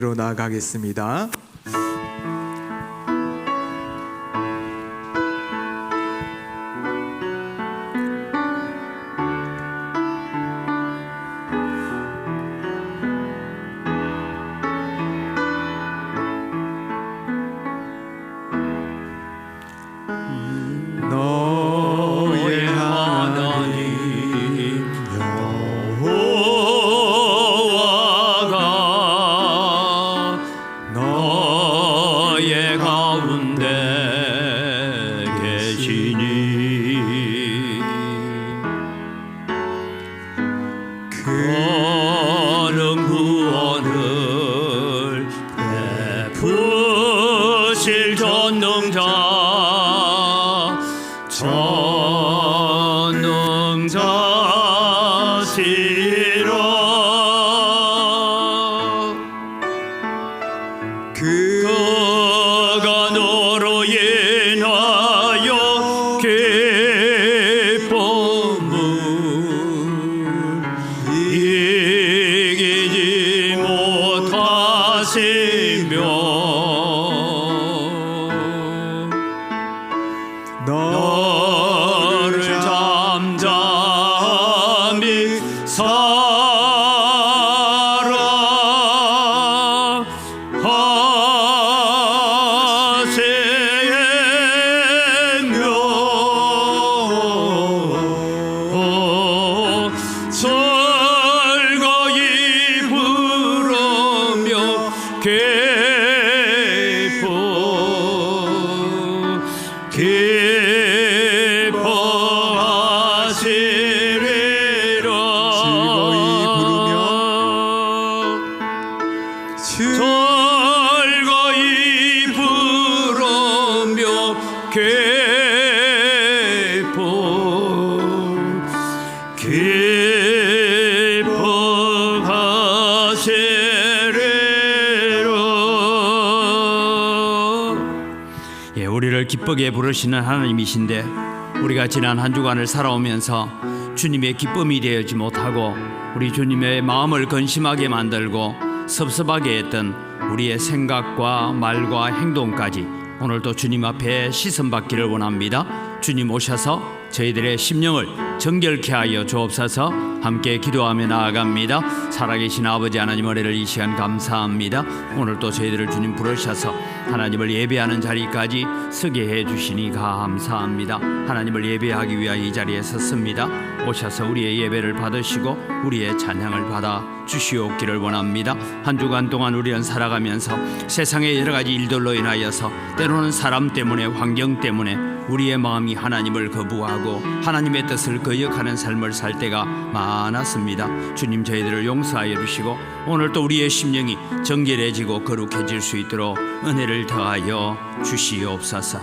나아가겠습니다. 너의 하나님 여호와가 너의 가운데 계시니 그는 구원을 베푸실 전능자시로 그가 너로 인하여 기쁨을 이기지 못하시며 너를 잠잠히 즐거이 부르며 기뻐하시리라. 즐거이 부르며 예, 우리를 기쁘게 부르시는 하나님이신데 우리가 지난 한 주간을 살아오면서 주님의 기쁨이 되지 못하고 우리 주님의 마음을 근심하게 만들고 섭섭하게 했던 우리의 생각과 말과 행동까지 오늘도 주님 앞에 시선받기를 원합니다. 주님 오셔서 저희들의 심령을 정결케 하여 주옵소서. 함께 기도하며 나아갑니다. 살아계신 아버지 하나님, 은혜를 이 시간 감사합니다. 오늘도 저희들을 주님 부르셔서 하나님을 예배하는 자리까지 서게 해 주시니 감사합니다. 하나님을 예배하기 위하여 이 자리에 섰습니다. 오셔서 우리의 예배를 받으시고 우리의 찬양을 받아 주시옵기를 원합니다. 한 주간 동안 우리는 살아가면서 세상의 여러 가지 일들로 인하여서 때로는 사람 때문에, 환경 때문에 우리의 마음이 하나님을 거부하고 하나님의 뜻을 거역하는 삶을 살 때가 많았습니다. 주님, 저희들을 용서하여 주시고 오늘 또 우리의 심령이 정결해지고 거룩해질 수 있도록 은혜를 더하여 주시옵소서.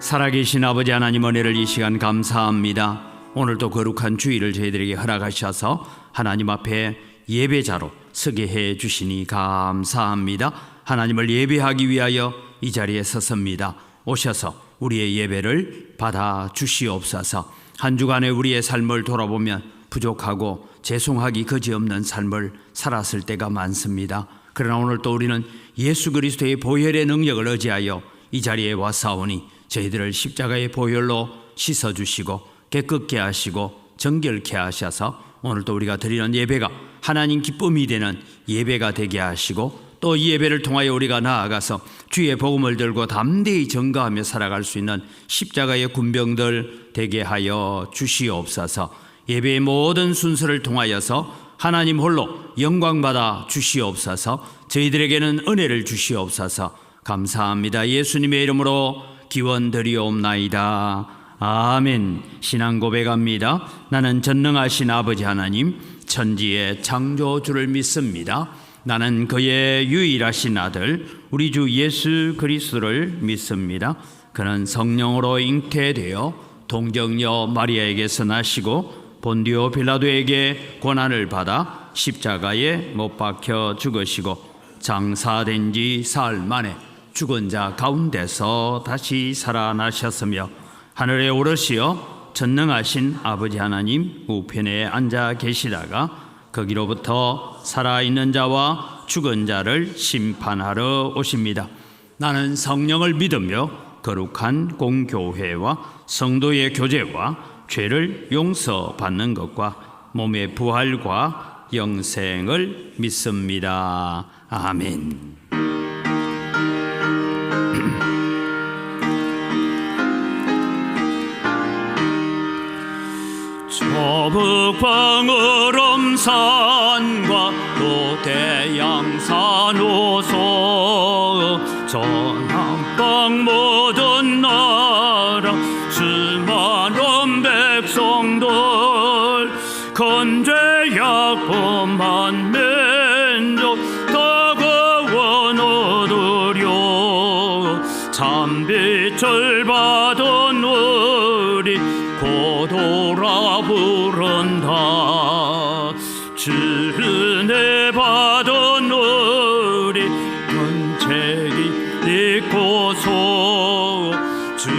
살아계신 아버지 하나님, 은혜를 이 시간 감사합니다. 오늘도 거룩한 주일을 저희들에게 허락하셔서 하나님 앞에 예배자로 서게 해 주시니 감사합니다. 하나님을 예배하기 위하여 이 자리에 섰습니다. 오셔서 우리의 예배를 받아 주시옵소서. 한 주간의 우리의 삶을 돌아보면 부족하고 죄송하기 그지없는 삶을 살았을 때가 많습니다. 그러나 오늘 또 우리는 예수 그리스도의 보혈의 능력을 의지하여 이 자리에 와사오니 저희들을 십자가의 보혈로 씻어주시고 깨끗게 하시고 정결케 하셔서 오늘 또 우리가 드리는 예배가 하나님 기쁨이 되는 예배가 되게 하시고 또 이 예배를 통하여 우리가 나아가서 주의 복음을 들고 담대히 전가하며 살아갈 수 있는 십자가의 군병들 되게 하여 주시옵소서. 예배의 모든 순서를 통하여서 하나님 홀로 영광받아 주시옵소서. 저희들에게는 은혜를 주시옵소서. 감사합니다. 예수님의 이름으로 기원드리옵나이다. 아멘. 신앙 고백합니다. 나는 전능하신 아버지 하나님, 천지의 창조주를 믿습니다. 나는 그의 유일하신 아들 우리 주 예수 그리스도를 믿습니다. 그는 성령으로 잉태되어 동정녀 마리아에게서 나시고 본디오 빌라도에게 고난을 받아 십자가에 못 박혀 죽으시고 장사된 지 사흘 만에 죽은 자 가운데서 다시 살아나셨으며 하늘에 오르시어 전능하신 아버지 하나님 우편에 앉아 계시다가 거기로부터 살아있는 자와 죽은 자를 심판하러 오십니다. 나는 성령을 믿으며 거룩한 공교회와 성도의 교제와 죄를 용서받는 것과 몸의 부활과 영생을 믿습니다. 아멘. 저북방을음산과 또 대양산 호소 전함방 모든 나라 수많은 백성들 건죄약범한 민족 다 구원 얻으려 참빛을 받은 우리 고도라 부른다. 주 은혜 받은 우리 건책이 있고서 주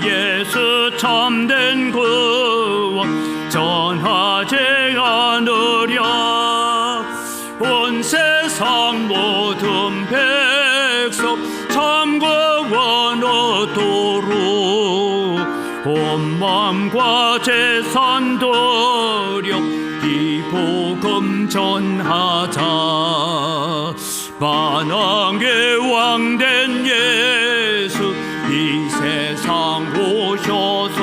예수 참된 구원 전하지 않으랴. 온 세상 모든 백성 참 구원 얻도록 온 마음과 재산 들여 이 복음 전하자. 만왕의 왕된 예수 이 세상 오셔서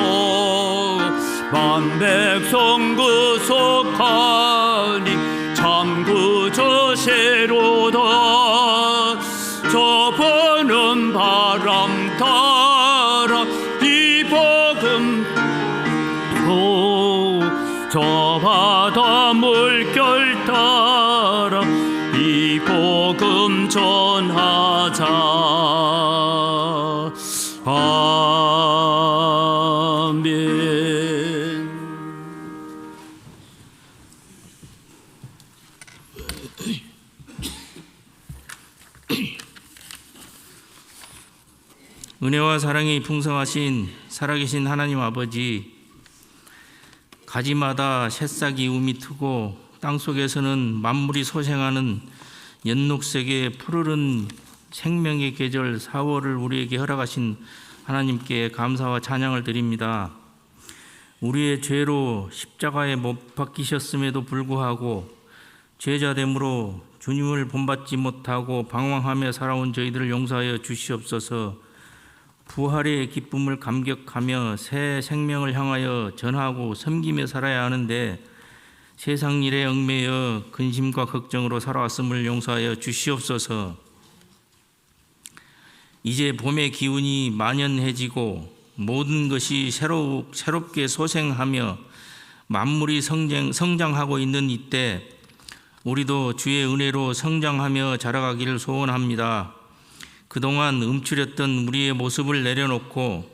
만백성 구속하니 참 구주시로다. 저분은 바람 따라 이 복음 저 바다 물결 따라 이 복음 전하자. 아멘. 은혜와 사랑이 풍성하신 살아계신 하나님 아버지, 가지마다 새싹이 움이 트고 땅속에서는 만물이 소생하는 연녹색의 푸르른 생명의 계절 4월을 우리에게 허락하신 하나님께 감사와 찬양을 드립니다. 우리의 죄로 십자가에 못 박히셨음에도 불구하고 죄자됨으로 주님을 본받지 못하고 방황하며 살아온 저희들을 용서하여 주시옵소서. 부활의 기쁨을 감격하며 새 생명을 향하여 전하고 섬기며 살아야 하는데 세상 일에 얽매여 근심과 걱정으로 살아왔음을 용서하여 주시옵소서. 이제 봄의 기운이 만연해지고 모든 것이 새롭게 소생하며 만물이 성장하고 있는 이때 우리도 주의 은혜로 성장하며 자라가기를 소원합니다. 그동안 움츠렸던 우리의 모습을 내려놓고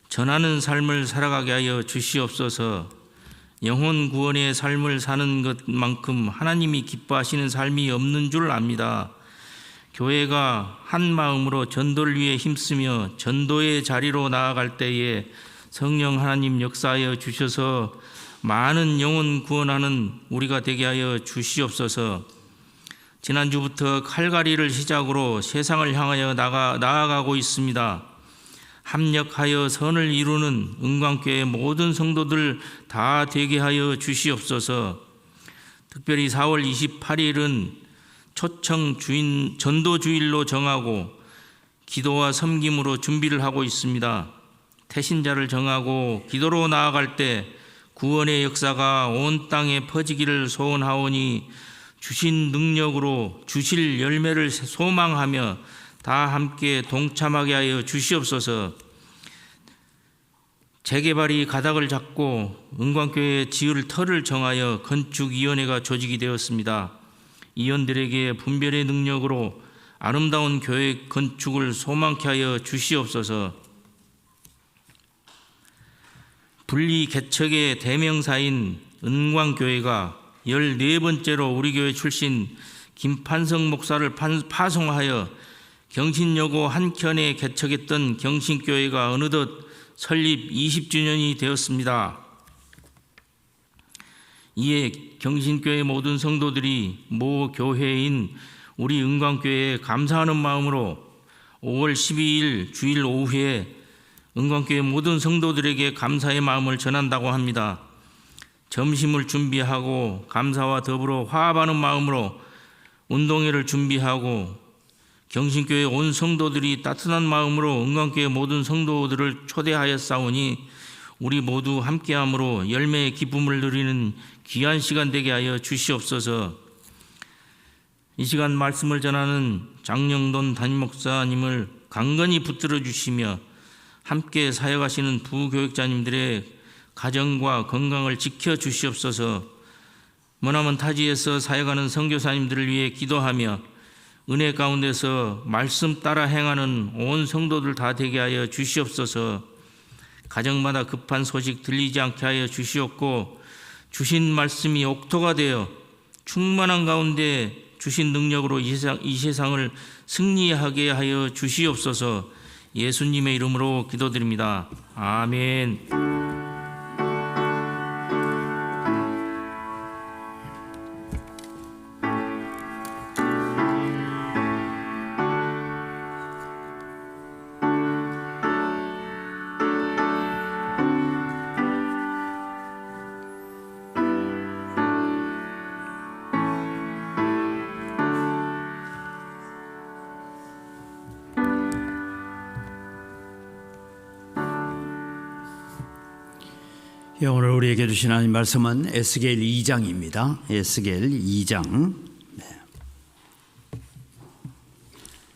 전하는 삶을 살아가게 하여 주시옵소서. 영혼 구원의 삶을 사는 것만큼 하나님이 기뻐하시는 삶이 없는 줄 압니다. 교회가 한 마음으로 전도를 위해 힘쓰며 전도의 자리로 나아갈 때에 성령 하나님 역사하여 주셔서 많은 영혼 구원하는 우리가 되게 하여 주시옵소서. 지난주부터 칼가리를 시작으로 세상을 향하여 나아가고 있습니다. 합력하여 선을 이루는 은광교회 모든 성도들 다 되게 하여 주시옵소서. 특별히 4월 28일은 초청 전도주일로 정하고 기도와 섬김으로 준비를 하고 있습니다. 태신자를 정하고 기도로 나아갈 때 구원의 역사가 온 땅에 퍼지기를 소원하오니 주신 능력으로 주실 열매를 소망하며 다 함께 동참하게 하여 주시옵소서. 재개발이 가닥을 잡고 은광교회 지을 터를 정하여 건축위원회가 조직이 되었습니다. 위원들에게 분별의 능력으로 아름다운 교회 건축을 소망케 하여 주시옵소서. 분리 개척의 대명사인 은광교회가 14번째로 우리 교회 출신 김판성 목사를 파송하여 경신여고 한켠에 개척했던 경신교회가 어느덧 설립 20주년이 되었습니다. 이에 경신교회 모든 성도들이 모 교회인 우리 은광교회에 감사하는 마음으로 5월 12일 주일 오후에 은광교회 모든 성도들에게 감사의 마음을 전한다고 합니다. 점심을 준비하고 감사와 더불어 화합하는 마음으로 운동회를 준비하고 경신교회 온 성도들이 따뜻한 마음으로 은광교회 모든 성도들을 초대하였사오니 우리 모두 함께함으로 열매의 기쁨을 누리는 귀한 시간 되게 하여 주시옵소서. 이 시간 말씀을 전하는 장영돈 담임목사님을 강건히 붙들어 주시며 함께 사역하시는 부교육자님들의 가정과 건강을 지켜 주시옵소서. 머나먼 타지에서 사역하는 선교사님들을 위해 기도하며 은혜 가운데서 말씀 따라 행하는 온 성도들 다 되게 하여 주시옵소서. 가정마다 급한 소식 들리지 않게 하여 주시옵고 주신 말씀이 옥토가 되어 충만한 가운데 주신 능력으로 이 세상을 승리하게 하여 주시옵소서. 예수님의 이름으로 기도드립니다. 아멘. 오늘 우리에게 주신 하나님 말씀은 에스겔 2장입니다. 에스겔 2장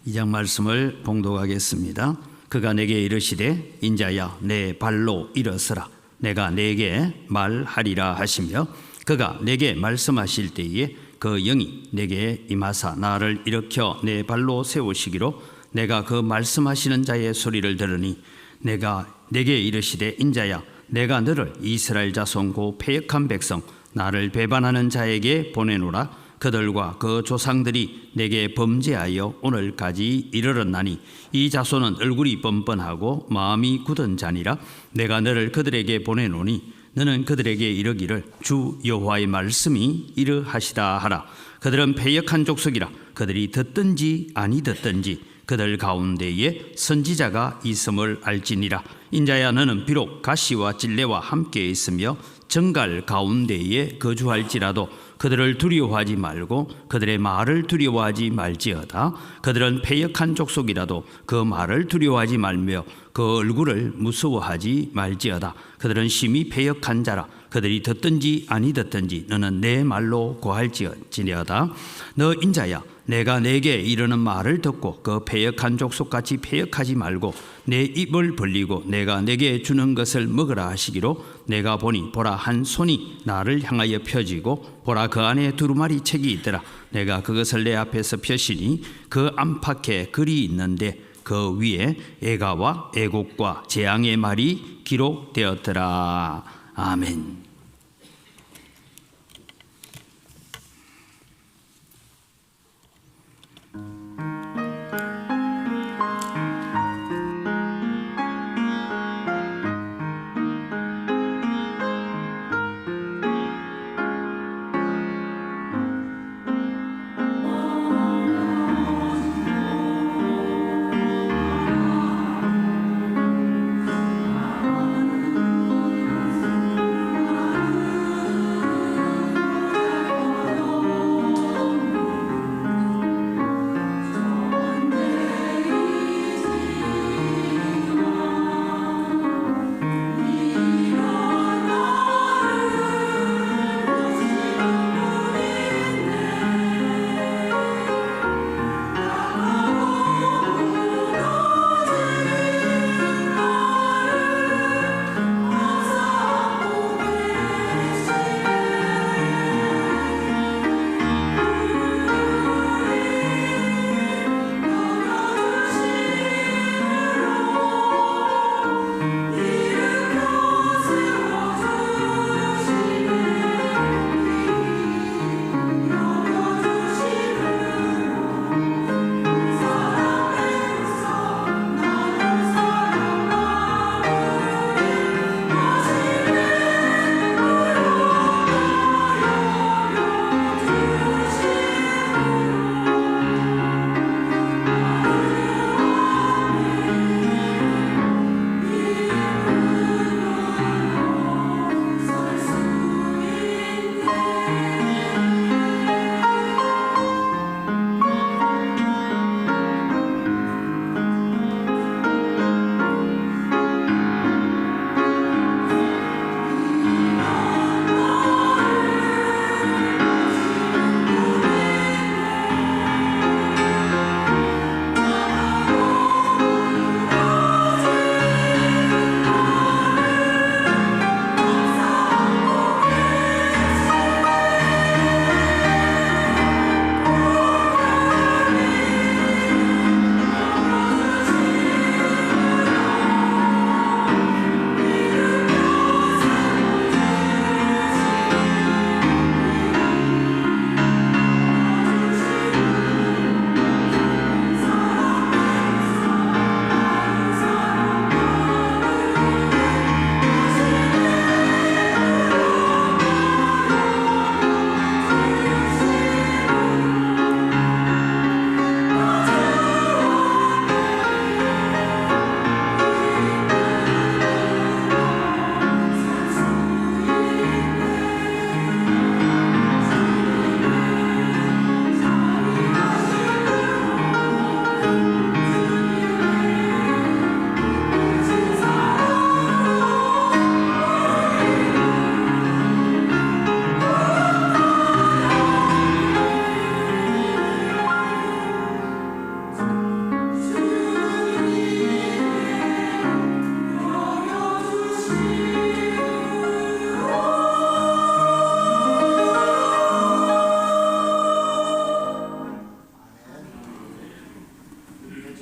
2장 말씀을 봉독하겠습니다. 그가 내게 이르시되 인자야 내 발로 일어서라 내가 내게 말하리라 하시며 그가 내게 말씀하실 때에 그 영이 내게 임하사 나를 일으켜 내 발로 세우시기로 내가 그 말씀하시는 자의 소리를 들으니 내가 내게 이르시되 인자야 내가 너를 이스라엘 자손 고 패역한 백성 나를 배반하는 자에게 보내노라. 그들과 그 조상들이 내게 범죄하여 오늘까지 이르렀나니 이 자손은 얼굴이 뻔뻔하고 마음이 굳은 자니라. 내가 너를 그들에게 보내노니 너는 그들에게 이르기를 주 여호와의 말씀이 이르하시다 하라. 그들은 패역한 족속이라. 그들이 듣든지 아니 듣든지 그들 가운데에 선지자가 있음을 알지니라. 인자야 너는 비록 가시와 찔레와 함께 있으며 정갈 가운데에 거주할지라도 그들을 두려워하지 말고 그들의 말을 두려워하지 말지어다. 그들은 패역한 족속이라도 그 말을 두려워하지 말며 그 얼굴을 무서워하지 말지어다. 그들은 심히 패역한 자라. 그들이 듣든지 아니 듣든지 너는 내 말로 고할지어다. 너 인자야 내가 내게 이르는 말을 듣고 그 패역한 족속같이 패역하지 말고 내 입을 벌리고 내가 내게 주는 것을 먹으라 하시기로 내가 보니 보라 한 손이 나를 향하여 펴지고 보라 그 안에 두루마리 책이 있더라. 내가 그것을 내 앞에서 펴시니 그 안팎에 글이 있는데 그 위에 애가와 애곡과 재앙의 말이 기록되었더라. 아멘.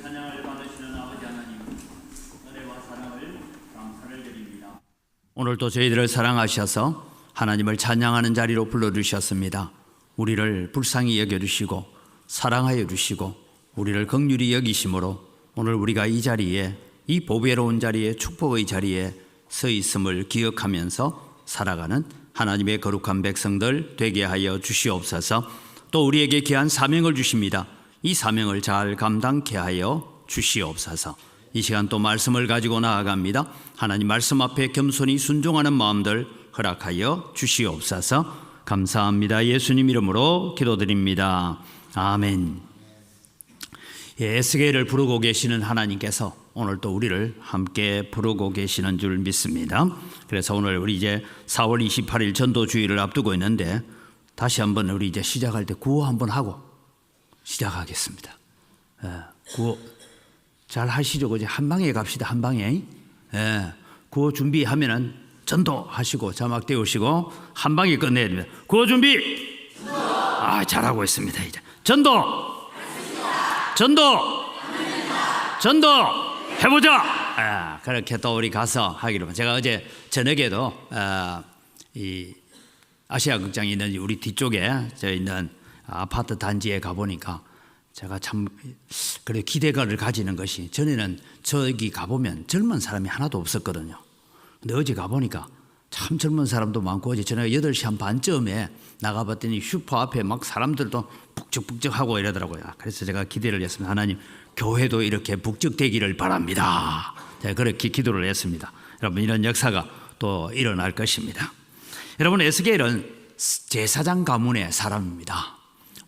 찬양을 받으시는 아버지 하나님, 은혜와 사랑을 감사를 드립니다. 오늘도 저희들을 사랑하셔서 하나님을 찬양하는 자리로 불러주셨습니다. 우리를 불쌍히 여겨주시고 사랑하여 주시고 우리를 긍휼히 여기심으로 오늘 우리가 이 자리에, 이 보배로운 자리에, 축복의 자리에 서 있음을 기억하면서 살아가는 하나님의 거룩한 백성들 되게 하여 주시옵소서. 또 우리에게 귀한 사명을 주십니다. 이 사명을 잘 감당케 하여 주시옵소서. 이 시간 또 말씀을 가지고 나아갑니다. 하나님 말씀 앞에 겸손히 순종하는 마음들 허락하여 주시옵소서. 감사합니다. 예수님 이름으로 기도드립니다. 아멘. 에스겔을 부르고 계시는 하나님께서 오늘 또 우리를 함께 부르고 계시는 줄 믿습니다. 그래서 오늘 우리 이제 4월 28일 전도주의를 앞두고 있는데 다시 한번 우리 이제 시작할 때 구호 한번 하고 시작하겠습니다. 구호 잘 하시죠? 그죠? 한 방에 갑시다. 한 방에. 구호 준비하면은 전도하시고 자막 띄우시고 한 방에 끝내야 됩니다. 구호 준비. 잘하고 있습니다. 이제 전도. 전도 해보자. 그렇게 또 우리 가서 하기로. 제가 어제 저녁에도 이 아시아 극장에 있는 우리 뒤쪽에 저 있는 아파트 단지에 가보니까 제가 참 그래 기대감을 가지는 것이, 전에는 저기 가보면 젊은 사람이 하나도 없었거든요. 근데 어제 가보니까 참 젊은 사람도 많고, 어제 저녁 8시 한 반쯤에 나가봤더니 슈퍼 앞에 막 사람들도 북적북적하고 이러더라고요. 그래서 제가 기대를 했습니다. 하나님, 교회도 이렇게 북적되기를 바랍니다. 제가 그렇게 기도를 했습니다. 여러분, 이런 역사가 또 일어날 것입니다. 여러분, 에스겔은 제사장 가문의 사람입니다.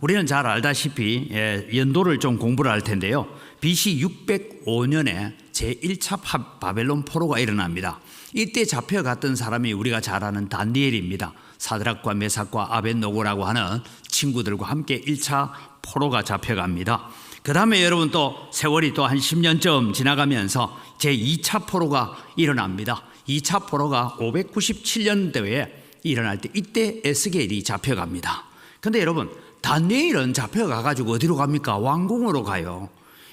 우리는 잘 알다시피 연도를 좀 공부를 할 텐데요. BC 605년에 제1차 바벨론 포로가 일어납니다. 이때 잡혀갔던 사람이 우리가 잘 아는 다니엘입니다. 사드락과 메삭과 아벳노고라고 하는 친구들과 함께 1차 포로가 잡혀갑니다. 그 다음에 여러분 또 세월이 또 한 10년쯤 지나가면서 제2차 포로가 일어납니다. 2차 포로가 597년도에 일어날 때 이때 에스겔이 잡혀갑니다. 근데 여러분, 다니엘은 잡혀가가지고 어디로 갑니까? 왕궁으로 가요.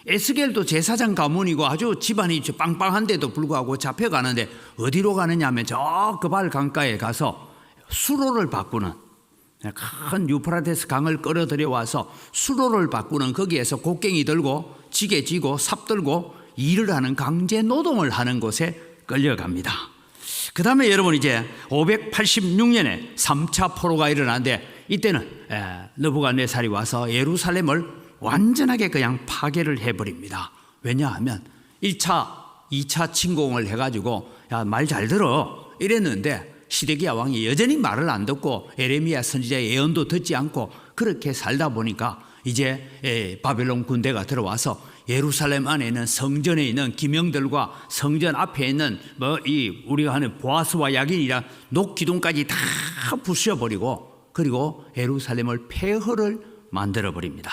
에스겔도 제사장 가문이고 아주 집안이 빵빵한데도 불구하고 잡혀가는데 어디로 가느냐 하면 저 그발 강가에 가서 수로를 바꾸는, 큰 유프라테스 강을 끌어들여 와서 수로를 바꾸는, 거기에서 곡괭이 들고 지게 쥐고 삽 들고 일을 하는, 강제 노동을 하는 곳에 끌려갑니다. 그 다음에 여러분 이제 586년에 3차 포로가 일어나는데 이때는 느부갓네살이 와서 예루살렘을 완전하게 그냥 파괴를 해버립니다. 왜냐하면 1차, 2차 침공을 해가지고 야, 말 잘 들어 이랬는데 시드기야 왕이 여전히 말을 안 듣고 에레미야 선지자의 예언도 듣지 않고 그렇게 살다 보니까 이제 바벨론 군대가 들어와서 예루살렘 안에 있는 성전에 있는 기명들과 성전 앞에 있는 우리가 하는 보아스와 야긴이랑 녹기둥까지 다 부숴버리고, 그리고 예루살렘을 폐허를 만들어 버립니다.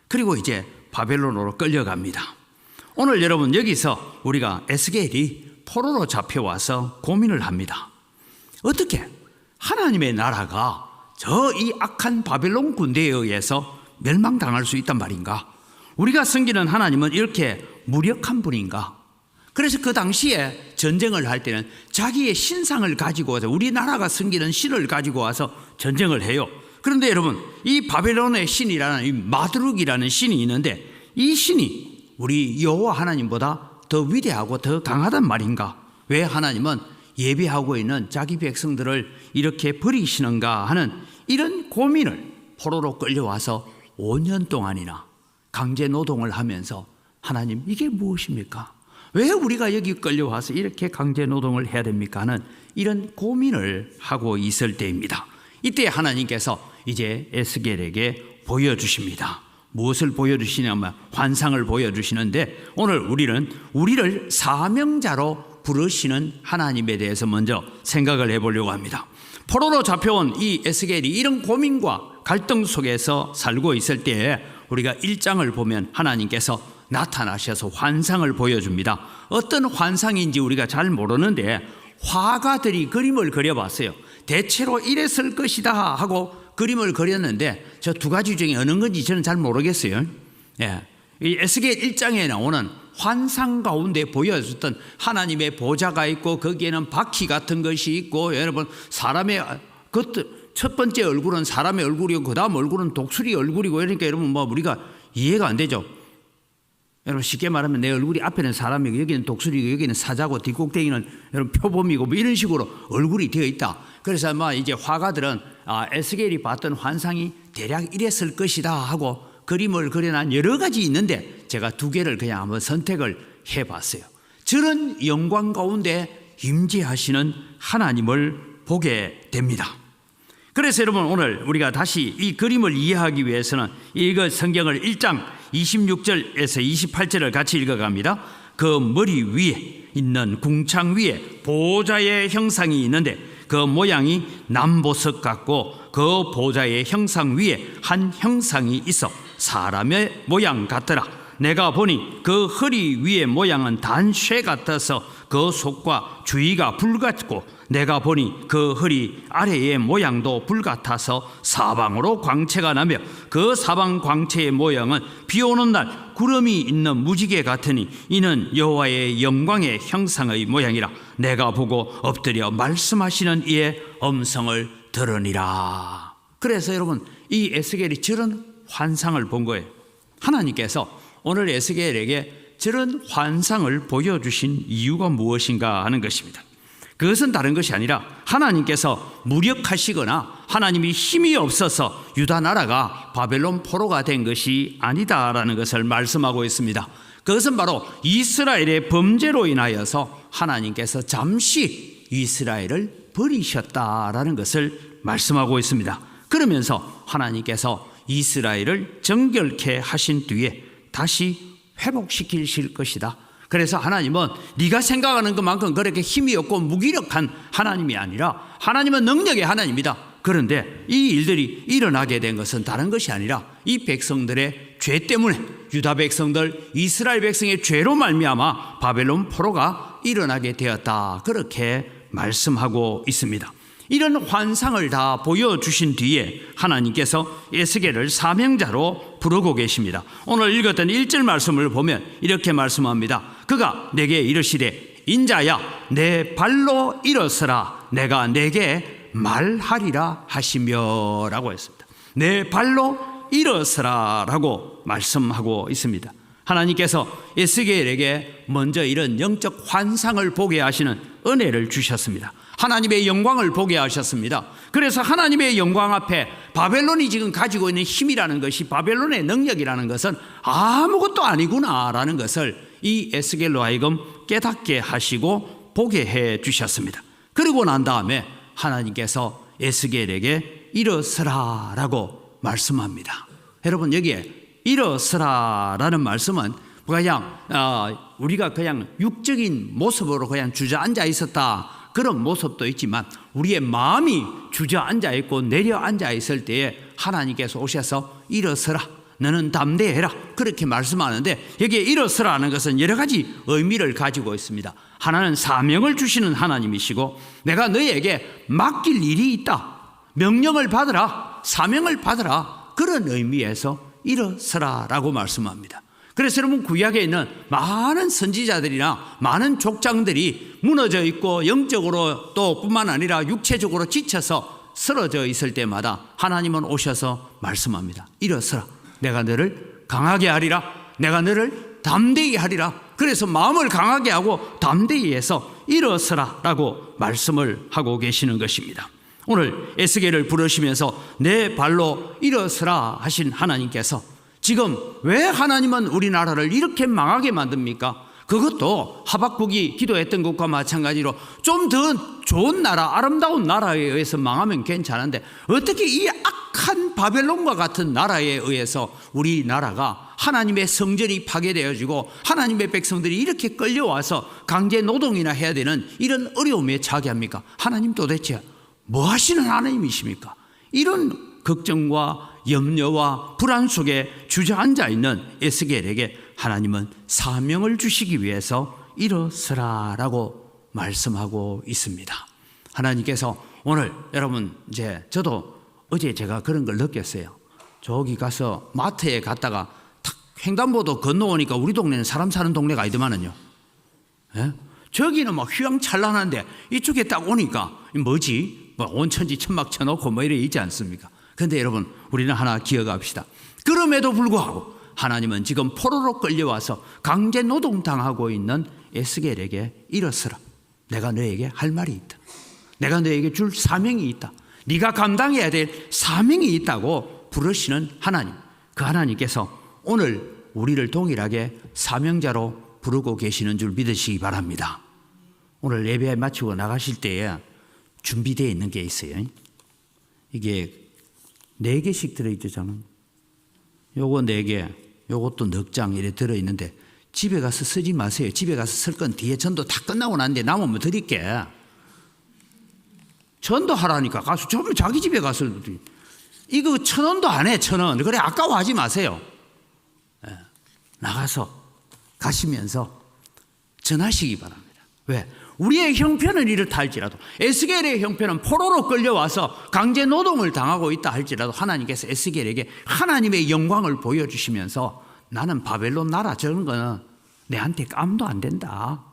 그리고 이제 바벨론으로 끌려갑니다. 오늘 여러분 여기서 우리가 에스겔이 포로로 잡혀와서 고민을 합니다. 어떻게 하나님의 나라가 저 이 악한 바벨론 군대에 의해서 멸망당할 수 있단 말인가? 우리가 섬기는 하나님은 이렇게 무력한 분인가? 그래서 그 당시에 전쟁을 할 때는 자기의 신상을 가지고 와서, 우리나라가 섬기는 신을 가지고 와서 전쟁을 해요. 그런데 여러분, 이 바벨론의 신이라는 이 마드룩이라는 신이 있는데 이 신이 우리 여호와 하나님보다 더 위대하고 더 강하단 말인가? 왜 하나님은 예배하고 있는 자기 백성들을 이렇게 버리시는가 하는 이런 고민을, 포로로 끌려와서 5년 동안이나 강제 노동을 하면서 하나님, 이게 무엇입니까? 왜 우리가 여기 끌려와서 이렇게 강제 노동을 해야 됩니까? 하는 이런 고민을 하고 있을 때입니다. 이때 하나님께서 이제 에스겔에게 보여주십니다. 무엇을 보여주시냐면 환상을 보여주시는데, 오늘 우리를 사명자로 부르시는 하나님에 대해서 먼저 생각을 해보려고 합니다. 포로로 잡혀온 이 에스겔이 이런 고민과 갈등 속에서 살고 있을 때에 우리가 1장을 보면 하나님께서 나타나셔서 환상을 보여줍니다. 어떤 환상인지 우리가 잘 모르는데 화가들이 그림을 그려봤어요. 대체로 이랬을 것이다 하고 그림을 그렸는데 저 두 가지 중에 어느 건지 저는 잘 모르겠어요. 이 에스겔 1장에 나오는 환상 가운데 보여줬던 하나님의 보좌가 있고 거기에는 바퀴 같은 것이 있고, 여러분 사람의 첫 번째 얼굴은 사람의 얼굴이고 그 다음 얼굴은 독수리 얼굴이고, 그러니까 여러분 뭐 우리가 이해가 안 되죠. 여러분 쉽게 말하면 내 얼굴이 앞에는 사람이고 여기는 독수리고 여기는 사자고 뒷꼭대기는 여러분 표범이고 뭐 이런 식으로 얼굴이 되어 있다. 그래서 아마 이제 화가들은 에스겔이 봤던 환상이 대략 이랬을 것이다 하고 그림을 그려난 여러 가지 있는데 제가 두 개를 그냥 한번 선택을 해봤어요. 저런 영광 가운데 임재하시는 하나님을 보게 됩니다. 그래서 여러분 오늘 우리가 다시 이 그림을 이해하기 위해서는 이거 성경을 1장 26절에서 28절을 같이 읽어갑니다. 그 머리 위에 있는 궁창 위에 보좌의 형상이 있는데 그 모양이 남보석 같고 그 보좌의 형상 위에 한 형상이 있어 사람의 모양 같더라. 내가 보니 그 허리 위의 모양은 단쇠 같아서 그 속과 주위가 불같고 내가 보니 그 허리 아래의 모양도 불같아서 사방으로 광채가 나며 그 사방 광채의 모양은 비 오는 날 구름이 있는 무지개 같으니 이는 여호와의 영광의 형상의 모양이라. 내가 보고 엎드려 말씀하시는 이의 음성을 들으니라. 그래서 여러분 이 에스겔이 저런 환상을 본 거예요. 하나님께서 오늘 에스겔에게 저런 환상을 보여주신 이유가 무엇인가 하는 것입니다. 그것은 다른 것이 아니라 하나님께서 무력하시거나 하나님이 힘이 없어서 유다 나라가 바벨론 포로가 된 것이 아니다라는 것을 말씀하고 있습니다. 그것은 바로 이스라엘의 범죄로 인하여서 하나님께서 잠시 이스라엘을 버리셨다라는 것을 말씀하고 있습니다. 그러면서 하나님께서 이스라엘을 정결케 하신 뒤에 다시 회복시키실 것이다. 그래서 하나님은 네가 생각하는 것만큼 그렇게 힘이 없고 무기력한 하나님이 아니라 하나님은 능력의 하나님이다. 그런데 이 일들이 일어나게 된 것은 다른 것이 아니라 이 백성들의 죄 때문에 유다 백성들 이스라엘 백성의 죄로 말미암아 바벨론 포로가 일어나게 되었다. 그렇게 말씀하고 있습니다. 이런 환상을 다 보여주신 뒤에 하나님께서 에스겔을 사명자로 부르고 계십니다. 오늘 읽었던 1절 말씀을 보면 이렇게 말씀합니다. 그가 내게 이르시되 인자야 내 발로 일어서라 내가 내게 말하리라 하시며 라고 했습니다. 내 발로 일어서라 라고 말씀하고 있습니다. 하나님께서 에스겔에게 먼저 이런 영적 환상을 보게 하시는 은혜를 주셨습니다. 하나님의 영광을 보게 하셨습니다. 그래서 하나님의 영광 앞에 바벨론이 지금 가지고 있는 힘이라는 것이 바벨론의 능력이라는 것은 아무것도 아니구나라는 것을 이 에스겔로 하여금 깨닫게 하시고 보게 해 주셨습니다. 그리고 난 다음에 하나님께서 에스겔에게 일어서라라고 말씀합니다. 여러분 여기에 일어서라라는 말씀은 그냥 우리가 그냥 육적인 모습으로 그냥 주저앉아 있었다 그런 모습도 있지만 우리의 마음이 주저앉아 있고 내려앉아 있을 때에 하나님께서 오셔서 일어서라 너는 담대해라 그렇게 말씀하는데 여기에 일어서라는 것은 여러 가지 의미를 가지고 있습니다. 하나는 사명을 주시는 하나님이시고 내가 너희에게 맡길 일이 있다 명령을 받으라 사명을 받으라 그런 의미에서 일어서라라고 말씀합니다. 그래서 여러분 구약에 있는 많은 선지자들이나 많은 족장들이 무너져 있고 영적으로 또 뿐만 아니라 육체적으로 지쳐서 쓰러져 있을 때마다 하나님은 오셔서 말씀합니다. 일어서라 내가 너를 강하게 하리라 내가 너를 담대히 하리라. 그래서 마음을 강하게 하고 담대히 해서 일어서라 라고 말씀을 하고 계시는 것입니다. 오늘 에스겔을 부르시면서 내 발로 일어서라 하신 하나님께서 지금 왜 하나님은 우리나라를 이렇게 망하게 만듭니까? 그것도 하박국이 기도했던 것과 마찬가지로 좀 더 좋은 나라 아름다운 나라에 의해서 망하면 괜찮은데 어떻게 이 악한 바벨론과 같은 나라에 의해서 우리나라가 하나님의 성전이 파괴되어지고 하나님의 백성들이 이렇게 끌려와서 강제 노동이나 해야 되는 이런 어려움에 처하게 합니까? 하나님 도대체 뭐 하시는 하나님이십니까? 이런 걱정과 염려와 불안 속에 주저앉아 있는 에스겔에게 하나님은 사명을 주시기 위해서 일어서라라고 말씀하고 있습니다. 하나님께서 오늘 여러분 이제 저도 어제 제가 그런 걸 느꼈어요. 저기 가서 마트에 갔다가 탁 횡단보도 건너오니까 우리 동네는 사람 사는 동네가 아니더만은요. 예? 저기는 막 휘황찬란한데 이쪽에 딱 오니까 뭐지? 뭐 온천지 천막 쳐놓고 뭐 이래 있지 않습니까? 그런데 여러분, 우리는 하나 기억합시다. 그럼에도 불구하고 하나님은 지금 포로로 끌려와서 강제 노동당하고 있는 에스겔에게 일어서라. 내가 너에게 할 말이 있다. 내가 너에게 줄 사명이 있다. 네가 감당해야 될 사명이 있다고 부르시는 하나님. 그 하나님께서 오늘 우리를 동일하게 사명자로 부르고 계시는 줄 믿으시기 바랍니다. 오늘 예배 마치고 나가실 때에 준비되어 있는 게 있어요. 이게 4개씩 들어있죠. 저는 요거 4개, 요것도 넉 장 이래 들어있는데 집에 가서 쓰지 마세요. 집에 가서 쓸 건 뒤에 전도 다 끝나고 난데 남으면 드릴게. 전도하라니까 가서 좀 자기 집에 가서 이거 1,000원도 안 해. 1,000원. 그래 아까워하지 마세요. 나가서 가시면서 전하시기 바랍니다. 왜? 우리의 형편은 이렇다 할지라도, 에스겔의 형편은 포로로 끌려와서 강제 노동을 당하고 있다 할지라도 하나님께서 에스겔에게 하나님의 영광을 보여주시면서 나는 바벨론 나라 저런 거는 내한테 깜도 안 된다.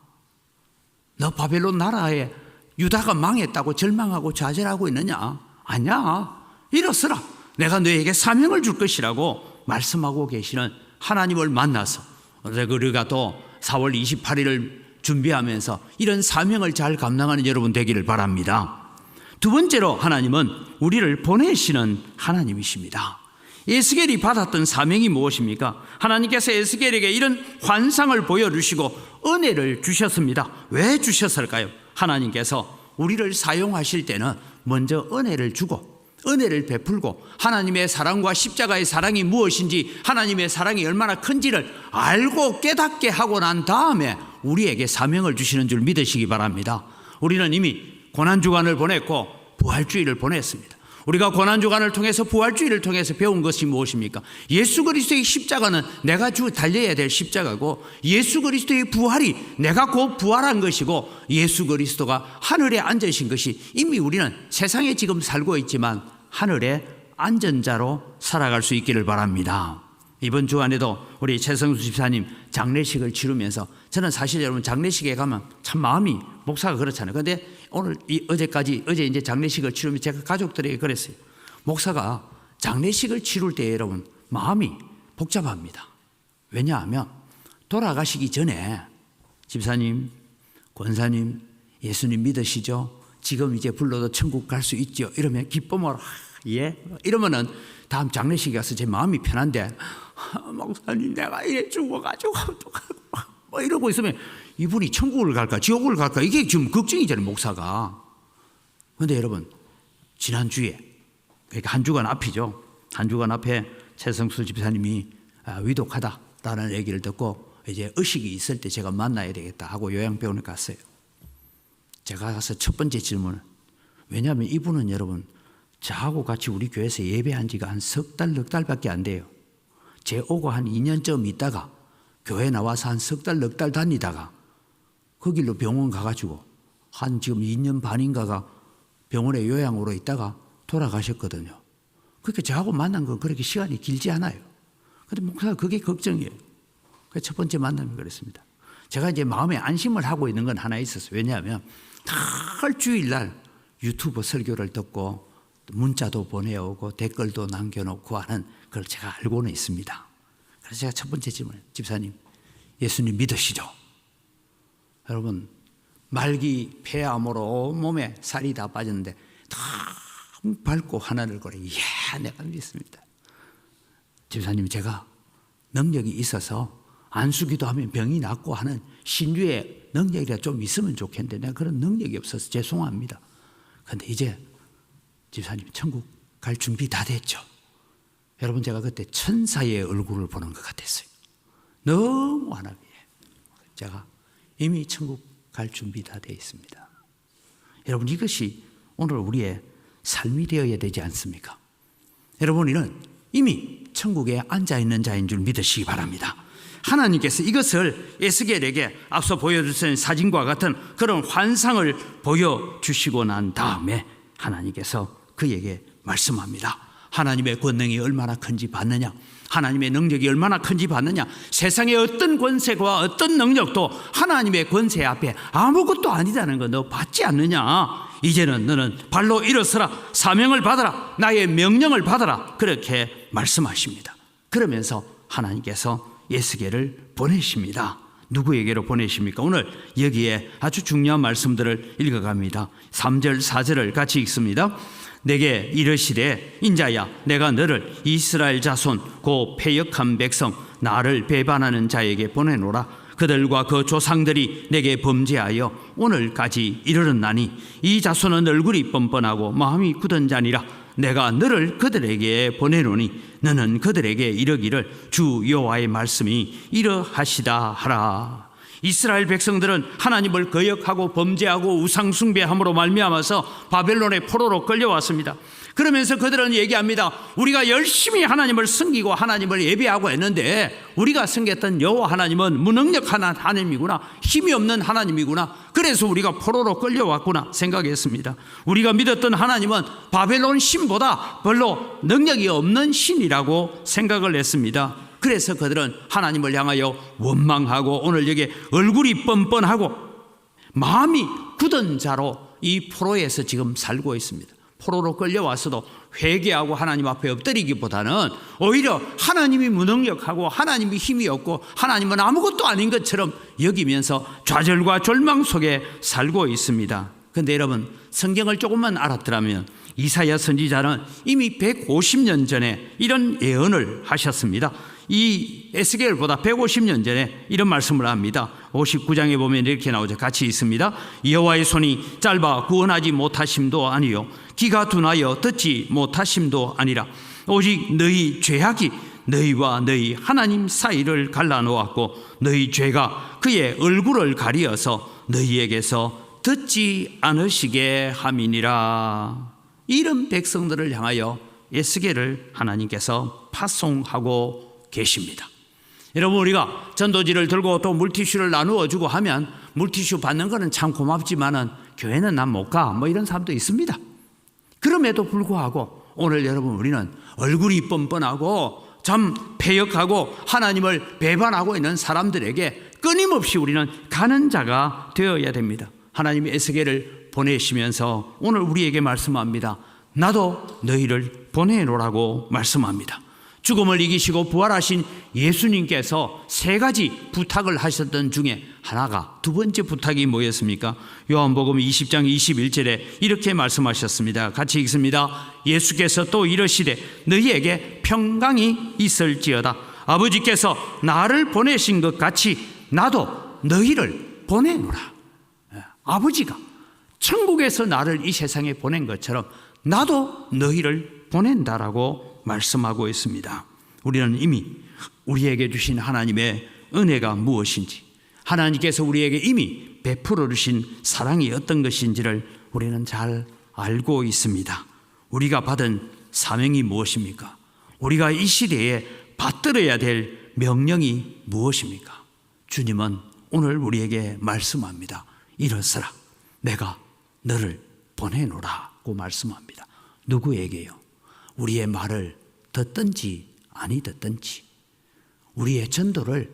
너 바벨론 나라에 유다가 망했다고 절망하고 좌절하고 있느냐? 아니야. 일어서라. 내가 너에게 사명을 줄 것이라고 말씀하고 계시는 하나님을 만나서 우리가 또 4월 28일을 준비하면서 이런 사명을 잘 감당하는 여러분 되기를 바랍니다. 두 번째로 하나님은 우리를 보내시는 하나님이십니다. 에스겔이 받았던 사명이 무엇입니까? 하나님께서 에스겔에게 이런 환상을 보여주시고 은혜를 주셨습니다. 왜 주셨을까요? 하나님께서 우리를 사용하실 때는 먼저 은혜를 주고 은혜를 베풀고 하나님의 사랑과 십자가의 사랑이 무엇인지, 하나님의 사랑이 얼마나 큰지를 알고 깨닫게 하고 난 다음에 우리에게 사명을 주시는 줄 믿으시기 바랍니다. 우리는 이미 고난주간을 보냈고 부활주의를 보냈습니다. 우리가 고난주간을 통해서 부활주의를 통해서 배운 것이 무엇입니까? 예수 그리스도의 십자가는 내가 달려야 될 십자가고, 예수 그리스도의 부활이 내가 곧 부활한 것이고, 예수 그리스도가 하늘에 앉으신 것이 이미 우리는 세상에 지금 살고 있지만 하늘에 앉은 자로 살아갈 수 있기를 바랍니다. 이번 주간에도 우리 최성수 집사님 장례식을 치르면서 저는 사실 여러분 장례식에 가면 참 마음이, 목사가 그렇잖아요. 그런데 오늘 어제 이제 장례식을 치르면 제가 가족들에게 그랬어요. 목사가 장례식을 치룰 때 여러분 마음이 복잡합니다. 왜냐하면 돌아가시기 전에 집사님, 권사님, 예수님 믿으시죠? 지금 이제 불러도 천국 갈 수 있죠? 이러면 기쁨으로 예? 이러면은 다음 장례식에 가서 제 마음이 편한데, 목사님 내가 이래 죽어가지고 뭐 이러고 있으면 이분이 천국을 갈까 지옥을 갈까 이게 지금 걱정이잖아요, 목사가. 그런데 여러분 지난주에, 그러니까 한 주간 앞이죠. 한 주간 앞에 최성수 집사님이 위독하다라는 얘기를 듣고 이제 의식이 있을 때 제가 만나야 되겠다 하고 요양병원에 갔어요. 제가 가서 첫 번째 질문을, 왜냐하면 이분은 여러분 저하고 같이 우리 교회에서 예배한 지가 한 석 달, 넉 달밖에 안 돼요. 제 오고 한 2년쯤 있다가 교회 나와서 한 석 달, 넉 달 다니다가 그 길로 병원 가가지고 한 지금 2년 반인가가 병원에 요양으로 있다가 돌아가셨거든요. 그러니까 저하고 만난 건 그렇게 시간이 길지 않아요. 그런데 목사가 그게 걱정이에요. 그래서 첫 번째 만남이 그랬습니다. 제가 이제 마음에 안심을 하고 있는 건 하나 있었어요. 왜냐하면 늘 주일날 유튜브 설교를 듣고 문자도 보내오고 댓글도 남겨놓고 하는 걸 제가 알고는 있습니다. 그래서 제가 첫 번째 질문, 집사님 예수님 믿으시죠? 여러분 말기 폐암으로 온몸에 살이 다 빠졌는데 너무 밝고 하나를 거려, 예, 내가 믿습니다. 집사님 제가 능력이 있어서 안수기도 하면 병이 낫고 하는 신주의 능력이 좀 있으면 좋겠는데 내가 그런 능력이 없어서 죄송합니다. 그런데 이제 집사님 천국 갈 준비 다 됐죠? 여러분 제가 그때 천사의 얼굴을 보는 것 같았어요. 너무 환하게. 제가 이미 천국 갈 준비 다 되어 있습니다. 여러분 이것이 오늘 우리의 삶이 되어야 되지 않습니까? 여러분 우리는 이미 천국에 앉아있는 자인 줄 믿으시기 바랍니다. 하나님께서 이것을 에스겔에게 앞서 보여주신 사진과 같은 그런 환상을 보여주시고 난 다음에 하나님께서 그에게 말씀합니다. 하나님의 권능이 얼마나 큰지 봤느냐? 하나님의 능력이 얼마나 큰지 봤느냐? 세상의 어떤 권세와 어떤 능력도 하나님의 권세 앞에 아무것도 아니다는 거 너 받지 않느냐? 이제는 너는 발로 일어서라. 사명을 받아라. 나의 명령을 받아라. 그렇게 말씀하십니다. 그러면서 하나님께서 에스겔을 보내십니다. 누구에게로 보내십니까? 오늘 여기에 아주 중요한 말씀들을 읽어갑니다. 3절 4절을 같이 읽습니다. 내게 이르시되 인자야 내가 너를 이스라엘 자손 고 패역한 백성 나를 배반하는 자에게 보내노라. 그들과 그 조상들이 내게 범죄하여 오늘까지 이르렀나니 이 자손은 얼굴이 뻔뻔하고 마음이 굳은 자니라. 내가 너를 그들에게 보내노니 너는 그들에게 이르기를 주 여호와의 말씀이 이러하시다 하라. 이스라엘 백성들은 하나님을 거역하고 범죄하고 우상 숭배함으로 말미암아서 바벨론의 포로로 끌려왔습니다. 그러면서 그들은 얘기합니다. 우리가 열심히 하나님을 섬기고 하나님을 예배하고 했는데 우리가 섬겼던 여호와 하나님은 무능력한 하나님이구나, 힘이 없는 하나님이구나, 그래서 우리가 포로로 끌려왔구나 생각했습니다. 우리가 믿었던 하나님은 바벨론 신보다 별로 능력이 없는 신이라고 생각을 했습니다. 그래서 그들은 하나님을 향하여 원망하고 오늘 여기 얼굴이 뻔뻔하고 마음이 굳은 자로 이 포로에서 지금 살고 있습니다. 포로로 끌려와서도 회개하고 하나님 앞에 엎드리기보다는 오히려 하나님이 무능력하고 하나님이 힘이 없고 하나님은 아무것도 아닌 것처럼 여기면서 좌절과 절망 속에 살고 있습니다. 그런데 여러분, 성경을 조금만 알았더라면 이사야 선지자는 이미 150년 전에 이런 예언을 하셨습니다. 이 에스겔보다 150년 전에 이런 말씀을 합니다. 59장에 보면 이렇게 나오죠. 같이 있습니다. 여호와의 손이 짧아 구원하지 못하심도 아니요 귀가 둔하여 듣지 못하심도 아니라 오직 너희 죄악이 너희와 너희 하나님 사이를 갈라놓았고 너희 죄가 그의 얼굴을 가리어서 너희에게서 듣지 않으시게 함이니라. 이런 백성들을 향하여 에스겔을 하나님께서 파송하고 계십니다. 여러분, 우리가 전도지를 들고 또 물티슈를 나누어 주고 하면 물티슈 받는 거는 참 고맙지만은 교회는 난 못 가, 뭐 이런 사람도 있습니다. 그럼에도 불구하고 오늘 여러분, 우리는 얼굴이 뻔뻔하고 참 패역하고 하나님을 배반하고 있는 사람들에게 끊임없이 우리는 가는 자가 되어야 됩니다. 하나님이 에스겔을 보내시면서 오늘 우리에게 말씀합니다. 나도 너희를 보내노라고 말씀합니다. 죽음을 이기시고 부활하신 예수님께서 세 가지 부탁을 하셨던 중에 하나가, 두 번째 부탁이 뭐였습니까? 요한복음 20장 21절에 이렇게 말씀하셨습니다. 같이 읽습니다. 예수께서 또 이르시되 너희에게 평강이 있을지어다. 아버지께서 나를 보내신 것 같이 나도 너희를 보내노라. 아버지가 천국에서 나를 이 세상에 보낸 것처럼 나도 너희를 보낸다라고 말씀하고 있습니다. 우리는 이미 우리에게 주신 하나님의 은혜가 무엇인지, 하나님께서 우리에게 이미 베풀어 주신 사랑이 어떤 것인지를 우리는 잘 알고 있습니다. 우리가 받은 사명이 무엇입니까? 우리가 이 시대에 받들어야 될 명령이 무엇입니까? 주님은 오늘 우리에게 말씀합니다. 일어서라. 내가 너를 보내노라고 말씀합니다. 누구에게요? 우리의 말을 듣든지 아니 듣든지, 우리의 전도를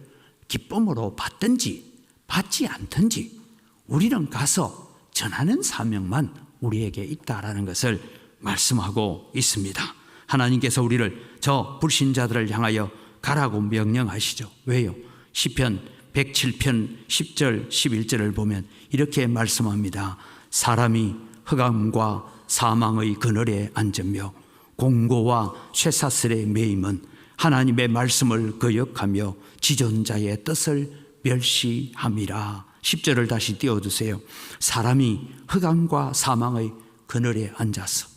기쁨으로 받든지 받지 않든지 우리는 가서 전하는 사명만 우리에게 있다라는 것을 말씀하고 있습니다. 하나님께서 우리를 저 불신자들을 향하여 가라고 명령하시죠. 왜요? 시편 107편 10절 11절을 보면 이렇게 말씀합니다. 사람이 흑암과 사망의 그늘에 앉으며 공고와 쇠사슬에 매임은 하나님의 말씀을 거역하며 지존자의 뜻을 멸시함이라. 10절을 다시 띄워주세요. 사람이 흑암과 사망의 그늘에 앉아서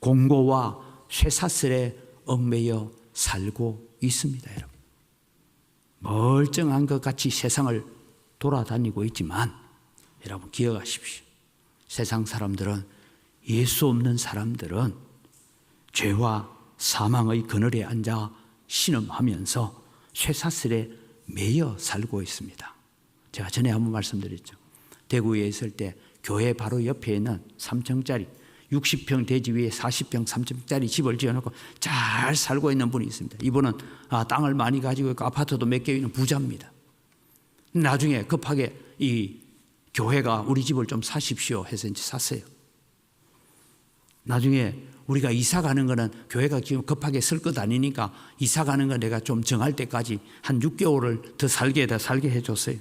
공고와 쇠사슬에 얽매여 살고 있습니다. 여러분, 멀쩡한 것 같이 세상을 돌아다니고 있지만 여러분 기억하십시오. 세상 사람들은, 예수 없는 사람들은 죄와 사망의 그늘에 앉아 신음하면서 쇠사슬에 매여 살고 있습니다. 제가 전에 한번 말씀드렸죠. 대구에 있을 때 교회 바로 옆에 있는 3층짜리 60평 대지 위에 40평, 30평짜리 집을 지어놓고 잘 살고 있는 분이 있습니다. 이분은 땅을 많이 가지고 있고 아파트도 몇 개 있는 부자입니다. 나중에 급하게 이 교회가 우리 집을 좀 사십시오 해서 이제 샀어요. 나중에 우리가 이사 가는 거는 교회가 지금 급하게 쓸 것 아니니까 이사 가는 거 내가 좀 정할 때까지 한 6개월을 더 살게 해줬어요.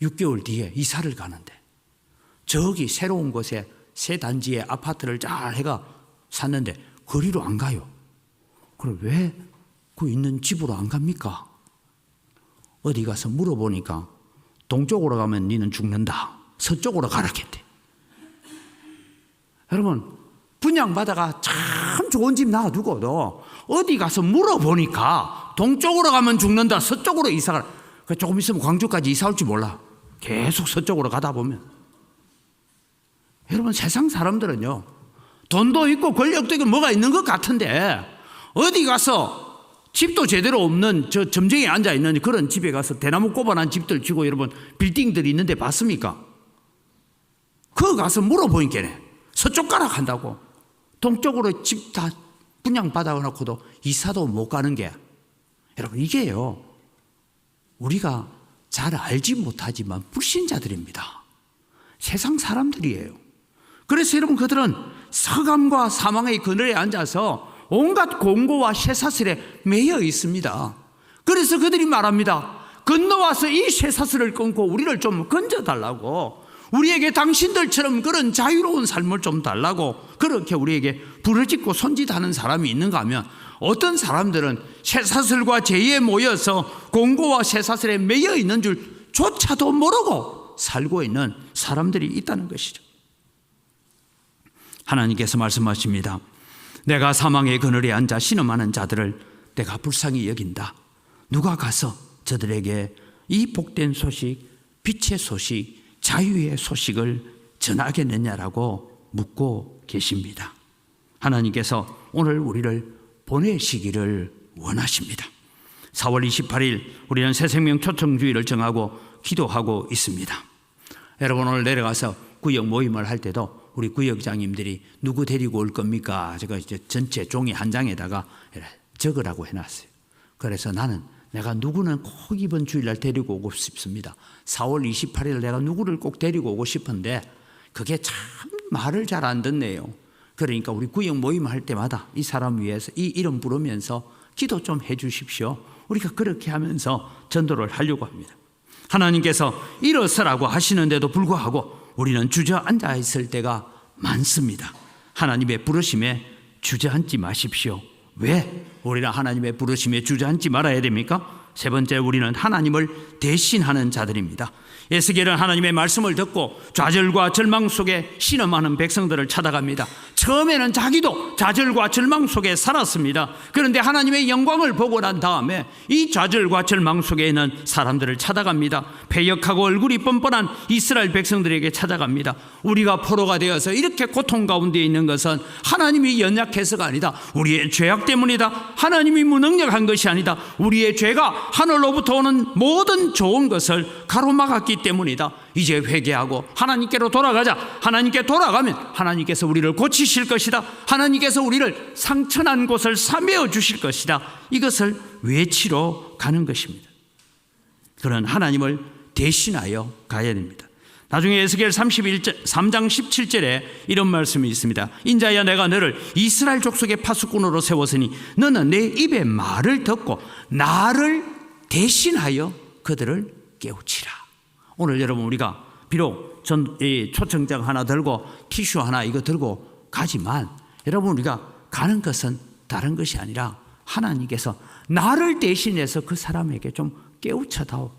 6개월 뒤에 이사를 가는데 저기 새로운 곳에 새 단지에 아파트를 잘 해가 샀는데 거리로 안 가요. 그럼 왜 그 있는 집으로 안 갑니까? 어디 가서 물어보니까 동쪽으로 가면 니는 죽는다. 서쪽으로 가라 했대. 여러분, 분양받아가 참 좋은 집 놔두고도 어디 가서 물어보니까 동쪽으로 가면 죽는다. 서쪽으로 이사 가라. 조금 있으면 광주까지 이사 올지 몰라. 계속 서쪽으로 가다 보면. 여러분, 세상 사람들은요, 돈도 있고 권력도 있고 뭐가 있는 것 같은데 어디 가서 집도 제대로 없는 저 점쟁이 앉아있는 그런 집에 가서 대나무 꼽아난 집들 치고 여러분 빌딩들이 있는데 봤습니까? 그거 가서 물어보니까 서쪽 가라 한다고. 동쪽으로 집 다 분양받아 놓고도 이사도 못 가는 게, 여러분 이게요, 우리가 잘 알지 못하지만 불신자들입니다. 세상 사람들이에요. 그래서 여러분 그들은 서감과 사망의 그늘에 앉아서 온갖 공고와 쇠사슬에 매여 있습니다. 그래서 그들이 말합니다. 건너와서 이 쇠사슬을 끊고 우리를 좀 건져달라고, 우리에게 당신들처럼 그런 자유로운 삶을 좀 달라고 그렇게 우리에게 부르짖고 손짓하는 사람이 있는가 하면, 어떤 사람들은 쇠사슬과 제에 모여서 공고와 쇠사슬에 매여 있는 줄조차도 모르고 살고 있는 사람들이 있다는 것이죠. 하나님께서 말씀하십니다. 내가 사망의 그늘에 앉아 신음하는 자들을 내가 불쌍히 여긴다. 누가 가서 저들에게 이 복된 소식, 빛의 소식, 자유의 소식을 전하겠느냐라고 묻고 계십니다. 하나님께서 오늘 우리를 보내시기를 원하십니다. 4월 28일 우리는 새생명 초청주의를 정하고 기도하고 있습니다. 여러분, 오늘 내려가서 구역 모임을 할 때도 우리 구역장님들이 누구 데리고 올 겁니까? 제가 이제 전체 종이 한 장에다가 적으라고 해놨어요. 그래서 나는 내가 누구는 꼭 이번 주일날 데리고 오고 싶습니다. 4월 28일 내가 누구를 꼭 데리고 오고 싶은데 그게 참 말을 잘 안 듣네요. 그러니까 우리 구역 모임 할 때마다 이 사람 위해서 이 이름 부르면서 기도 좀 해 주십시오. 우리가 그렇게 하면서 전도를 하려고 합니다. 하나님께서 일어서라고 하시는데도 불구하고 우리는 주저앉아 있을 때가 많습니다. 하나님의 부르심에 주저앉지 마십시오. 왜 우리는 하나님의 부르심에 주저앉지 말아야 됩니까? 세 번째, 우리는 하나님을 대신하는 자들입니다. 에스겔은 하나님의 말씀을 듣고 좌절과 절망 속에 신음하는 백성들을 찾아갑니다. 처음에는 자기도 좌절과 절망 속에 살았습니다. 그런데 하나님의 영광을 보고 난 다음에 이 좌절과 절망 속에 있는 사람들을 찾아갑니다. 패역하고 얼굴이 뻔뻔한 이스라엘 백성들에게 찾아갑니다. 우리가 포로가 되어서 이렇게 고통 가운데 있는 것은 하나님이 연약해서가 아니다. 우리의 죄악 때문이다. 하나님이 무능력한 것이 아니다. 우리의 죄가 하늘로부터 오는 모든 좋은 것을 가로막았기 때문이다. 이제 회개하고 하나님께로 돌아가자. 하나님께 돌아가면 하나님께서 우리를 고치실 것이다. 하나님께서 우리를 상처난 곳을 사매어 주실 것이다. 이것을 외치러 가는 것입니다. 그런 하나님을 대신하여 가야 됩니다. 나중에 에스겔 3장 17절에 이런 말씀이 있습니다. 인자야, 내가 너를 이스라엘 족속의 파수꾼으로 세웠으니 너는 내 입의 말을 듣고 나를 대신하여 그들을 깨우치라. 오늘 여러분, 우리가 비록 초청장 하나 들고 티슈 하나 이거 들고 가지만, 여러분 우리가 가는 것은 다른 것이 아니라 하나님께서 나를 대신해서 그 사람에게 좀 깨우쳐다오.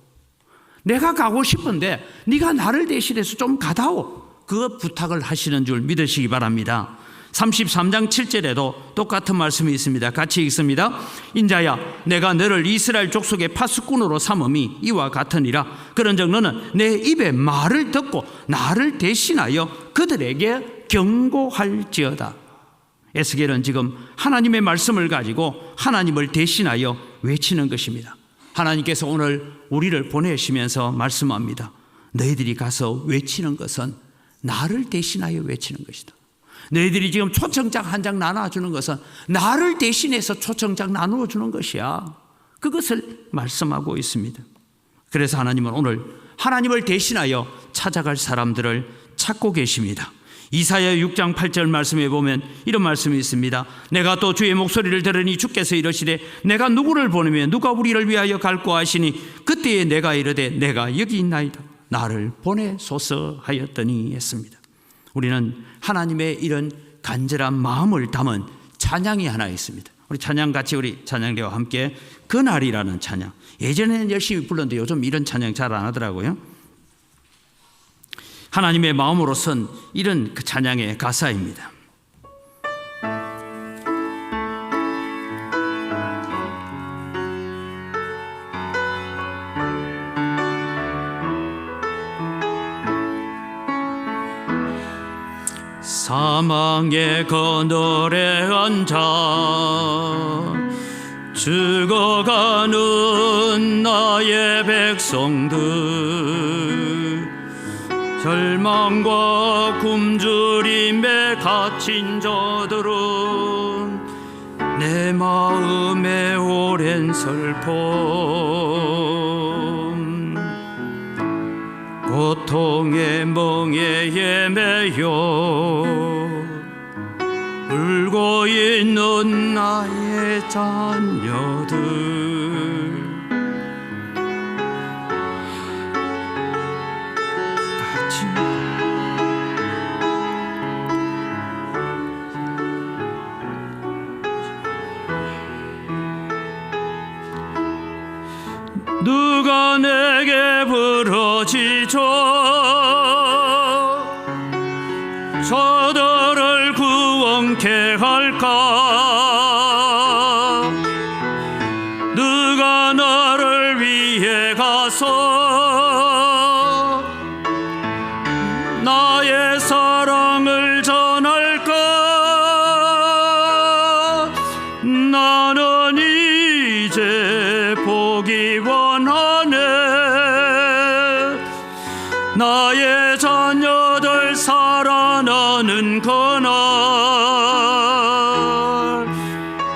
내가 가고 싶은데 네가 나를 대신해서 좀 가다오. 그 부탁을 하시는 줄 믿으시기 바랍니다. 33장 7절에도 똑같은 말씀이 있습니다. 같이 읽습니다. 인자야, 내가 너를 이스라엘 족속의 파수꾼으로 삼음이 이와 같으니라. 그런즉 너는 내 입의 말을 듣고 나를 대신하여 그들에게 경고할지어다. 에스겔은 지금 하나님의 말씀을 가지고 하나님을 대신하여 외치는 것입니다. 하나님께서 오늘 우리를 보내시면서 말씀합니다. 너희들이 가서 외치는 것은 나를 대신하여 외치는 것이다. 너희들이 지금 초청장 한 장 나눠주는 것은 나를 대신해서 초청장 나누어 주는 것이야. 그것을 말씀하고 있습니다. 그래서 하나님은 오늘 하나님을 대신하여 찾아갈 사람들을 찾고 계십니다. 이사야 6장 8절 말씀에 보면 이런 말씀이 있습니다. 내가 또 주의 목소리를 들으니 주께서 이르시되 내가 누구를 보내며 누가 우리를 위하여 갈고 하시니 그때에 내가 이르되 내가 여기 있나이다. 나를 보내소서 하였더니 했습니다. 우리는 하나님의 이런 간절한 마음을 담은 찬양이 하나 있습니다. 우리 찬양 같이 우리 찬양대와 함께 그날이라는 찬양. 예전에는 열심히 불렀는데 요즘 이런 찬양 잘 안 하더라고요. 하나님의 마음으로 쓴 이런 그 찬양의 가사입니다. 사망의 그늘에 앉아 죽어가는 나의 백성들, 절망과 굶주림에 갇힌 자들은 내 마음의 오랜 슬픔, 고통의 멍에 헤매여 울고 있는 나의 자녀들, 같이 누가 내게 부르짖어 저들을 구원케 할까? 누가 나를 위해 가서 나의 사랑을 전할까? 나는 이제 보기 원하네. 나의 자녀들 살아나는 그날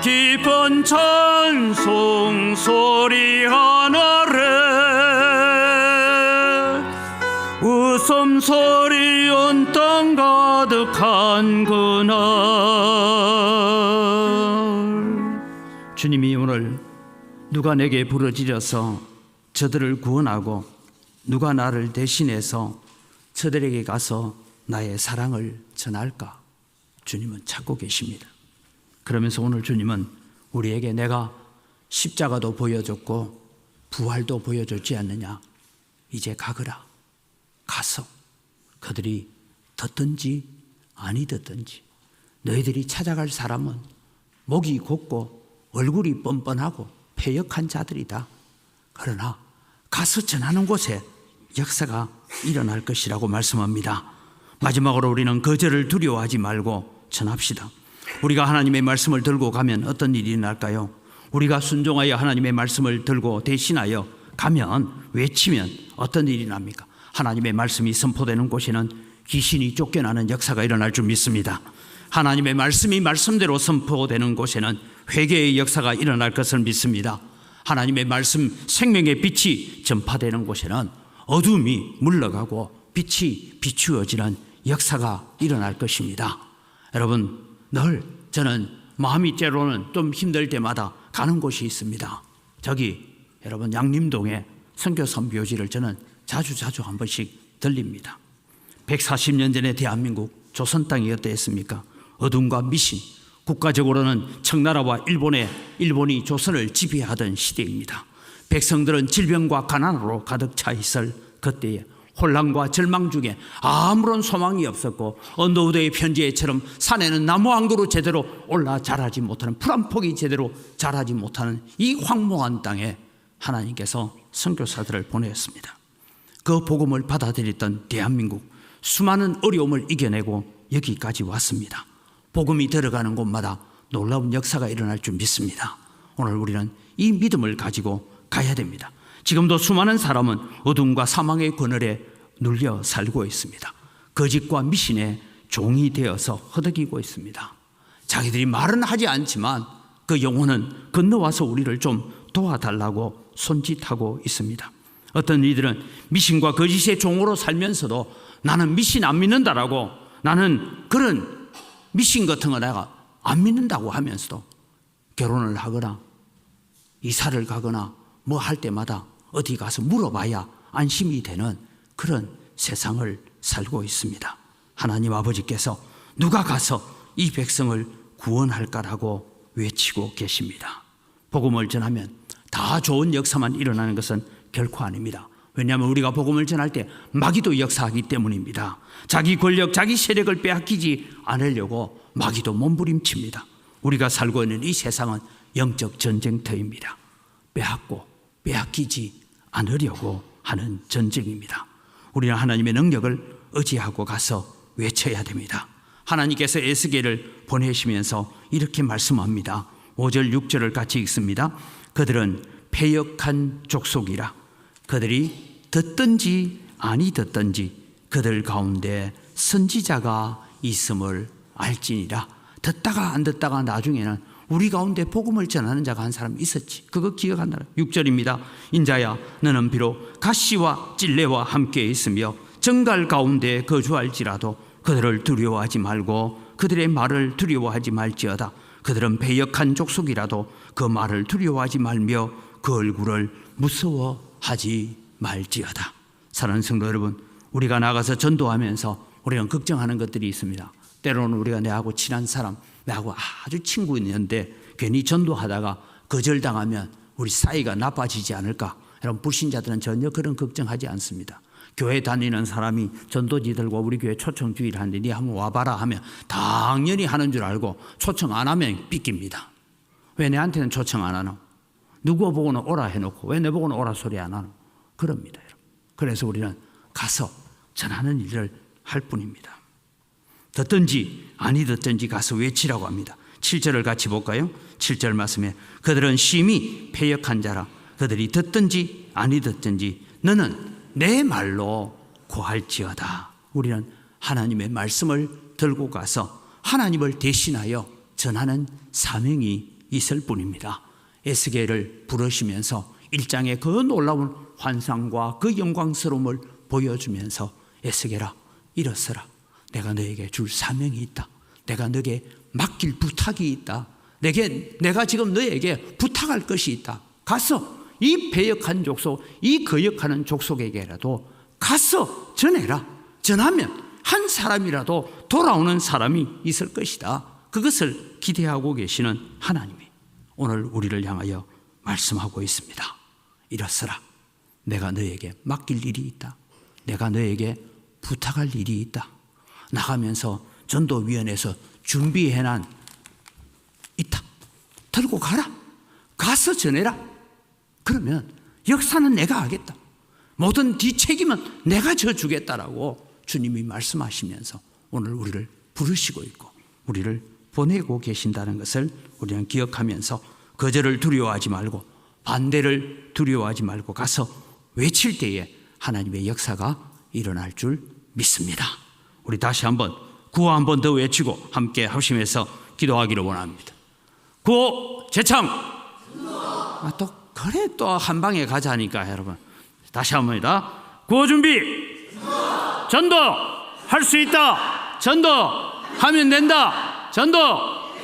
깊은 찬송 소리 하나래 웃음소리 온 땅 가득한 그날. 주님이 오늘 누가 내게 부르짖어서 저들을 구원하고 누가 나를 대신해서 저들에게 가서 나의 사랑을 전할까? 주님은 찾고 계십니다. 그러면서 오늘 주님은 우리에게 내가 십자가도 보여줬고 부활도 보여줬지 않느냐? 이제 가거라. 가서 그들이 듣든지 아니 듣든지 너희들이 찾아갈 사람은 목이 곧고 얼굴이 뻔뻔하고 패역한 자들이다. 그러나 가서 전하는 곳에 역사가 일어날 것이라고 말씀합니다. 마지막으로 우리는 거절을 두려워하지 말고 전합시다. 우리가 하나님의 말씀을 들고 가면 어떤 일이 일어날까요? 우리가 순종하여 하나님의 말씀을 들고 대신하여 가면, 외치면 어떤 일이 납니까? 하나님의 말씀이 선포되는 곳에는 귀신이 쫓겨나는 역사가 일어날 줄 믿습니다. 하나님의 말씀이 말씀대로 선포되는 곳에는 회개의 역사가 일어날 것을 믿습니다. 하나님의 말씀, 생명의 빛이 전파되는 곳에는 어둠이 물러가고 빛이 비추어지는 역사가 일어날 것입니다. 여러분, 늘 저는 마음이 때로는 좀 힘들 때마다 가는 곳이 있습니다. 저기 여러분 양림동에 선교선교지를 저는 자주 한 번씩 들립니다. 140년 전에 대한민국 조선 땅이 어땠습니까? 어둠과 미신, 국가적으로는 청나라와 일본이 조선을 지배하던 시대입니다. 백성들은 질병과 가난으로 가득 차 있을 그때에 혼란과 절망 중에 아무런 소망이 없었고 언더우드의 편지에처럼 산에는 나무 한 그루 제대로 올라 자라지 못하는, 풀 한 폭이 제대로 자라지 못하는 이 황무한 땅에 하나님께서 선교사들을 보내었습니다. 그 복음을 받아들였던 대한민국, 수많은 어려움을 이겨내고 여기까지 왔습니다. 복음이 들어가는 곳마다 놀라운 역사가 일어날 줄 믿습니다. 오늘 우리는 이 믿음을 가지고 가야 됩니다. 지금도 수많은 사람은 어둠과 사망의 그늘에 눌려 살고 있습니다. 거짓과 미신에 종이 되어서 허덕이고 있습니다. 자기들이 말은 하지 않지만 그 영혼은 건너와서 우리를 좀 도와달라고 손짓하고 있습니다. 어떤 이들은 미신과 거짓의 종으로 살면서도 나는 미신 안 믿는다라고, 나는 그런 미신 같은 거 내가 안 믿는다고 하면서도 결혼을 하거나 이사를 가거나 뭐 할 때마다 어디 가서 물어봐야 안심이 되는 그런 세상을 살고 있습니다. 하나님 아버지께서 누가 가서 이 백성을 구원할까라고 외치고 계십니다. 복음을 전하면 다 좋은 역사만 일어나는 것은 결코 아닙니다. 왜냐하면 우리가 복음을 전할 때 마귀도 역사하기 때문입니다. 자기 권력, 자기 세력을 빼앗기지 않으려고 마귀도 몸부림칩니다. 우리가 살고 있는 이 세상은 영적 전쟁터입니다. 빼앗고 빼앗기지 않으려고 하는 전쟁입니다. 우리는 하나님의 능력을 의지하고 가서 외쳐야 됩니다. 하나님께서 에스겔을 보내시면서 이렇게 말씀합니다. 5절 6절을 같이 읽습니다. 그들은 패역한 족속이라. 그들이 듣든지 아니 듣든지 그들 가운데 선지자가 있음을 알지니라. 듣다가 안 듣다가 나중에는 우리 가운데 복음을 전하는 자가 한 사람 있었지. 그거 기억한다. 6절입니다. 인자야 너는 비록 가시와 찔레와 함께 있으며 정갈 가운데 거주할지라도 그들을 두려워하지 말고 그들의 말을 두려워하지 말지어다. 그들은 패역한 족속이라도 그 말을 두려워하지 말며 그 얼굴을 무서워하지 말지어다. 사랑하는 성도 여러분, 우리가 나가서 전도하면서 우리는 걱정하는 것들이 있습니다. 때로는 우리가 내하고 친한 사람, 내하고 아주 친구였는데 괜히 전도하다가 거절당하면 우리 사이가 나빠지지 않을까? 여러분, 불신자들은 전혀 그런 걱정하지 않습니다. 교회 다니는 사람이 전도지들과 우리 교회 초청 주의를 하는데 니 한번 와봐라 하면 당연히 하는 줄 알고 초청 안 하면 삐깁니다. 왜 내한테는 초청 안 하노? 누구 보고는 오라 해놓고 왜 내 보고는 오라 소리 안 하노? 그럽니다, 여러분. 그래서 우리는 가서 전하는 일을 할 뿐입니다. 듣든지 아니 듣든지 가서 외치라고 합니다. 7절을 같이 볼까요? 7절 말씀에 그들은 심히 패역한 자라. 그들이 듣든지 아니 듣든지 너는 내 말로 고할지어다. 우리는 하나님의 말씀을 들고 가서 하나님을 대신하여 전하는 사명이 있을 뿐입니다. 에스겔을 부르시면서 1장의 그 놀라운 환상과 그 영광스러움을 보여주면서 에스겔아 일어서라. 내가 너에게 줄 사명이 있다. 내가 너에게 맡길 부탁이 있다. 내가 지금 너에게 부탁할 것이 있다. 가서 이 패역한 족속, 이 거역하는 족속에게라도 가서 전해라. 전하면 한 사람이라도 돌아오는 사람이 있을 것이다. 그것을 기대하고 계시는 하나님이 오늘 우리를 향하여 말씀하고 있습니다. 일어서라. 내가 너에게 맡길 일이 있다. 내가 너에게 부탁할 일이 있다. 나가면서 전도위원회에서 준비해난 있다. 들고 가라. 가서 전해라. 그러면 역사는 내가 하겠다. 모든 뒤책임은 내가 져주겠다라고 주님이 말씀하시면서 오늘 우리를 부르시고 있고 우리를 보내고 계신다는 것을 우리는 기억하면서 거절을 두려워하지 말고 반대를 두려워하지 말고 가서 외칠 때에 하나님의 역사가 일어날 줄 믿습니다. 우리 다시 한번 구호 한 번 더 외치고 함께 합심해서 기도하기를 원합니다. 구호 제창. 또 그래 또 한 방에 가자니까 여러분. 다시 한 번이다. 구호 준비. 전도 할 수 있다. 전도 하면 된다. 전도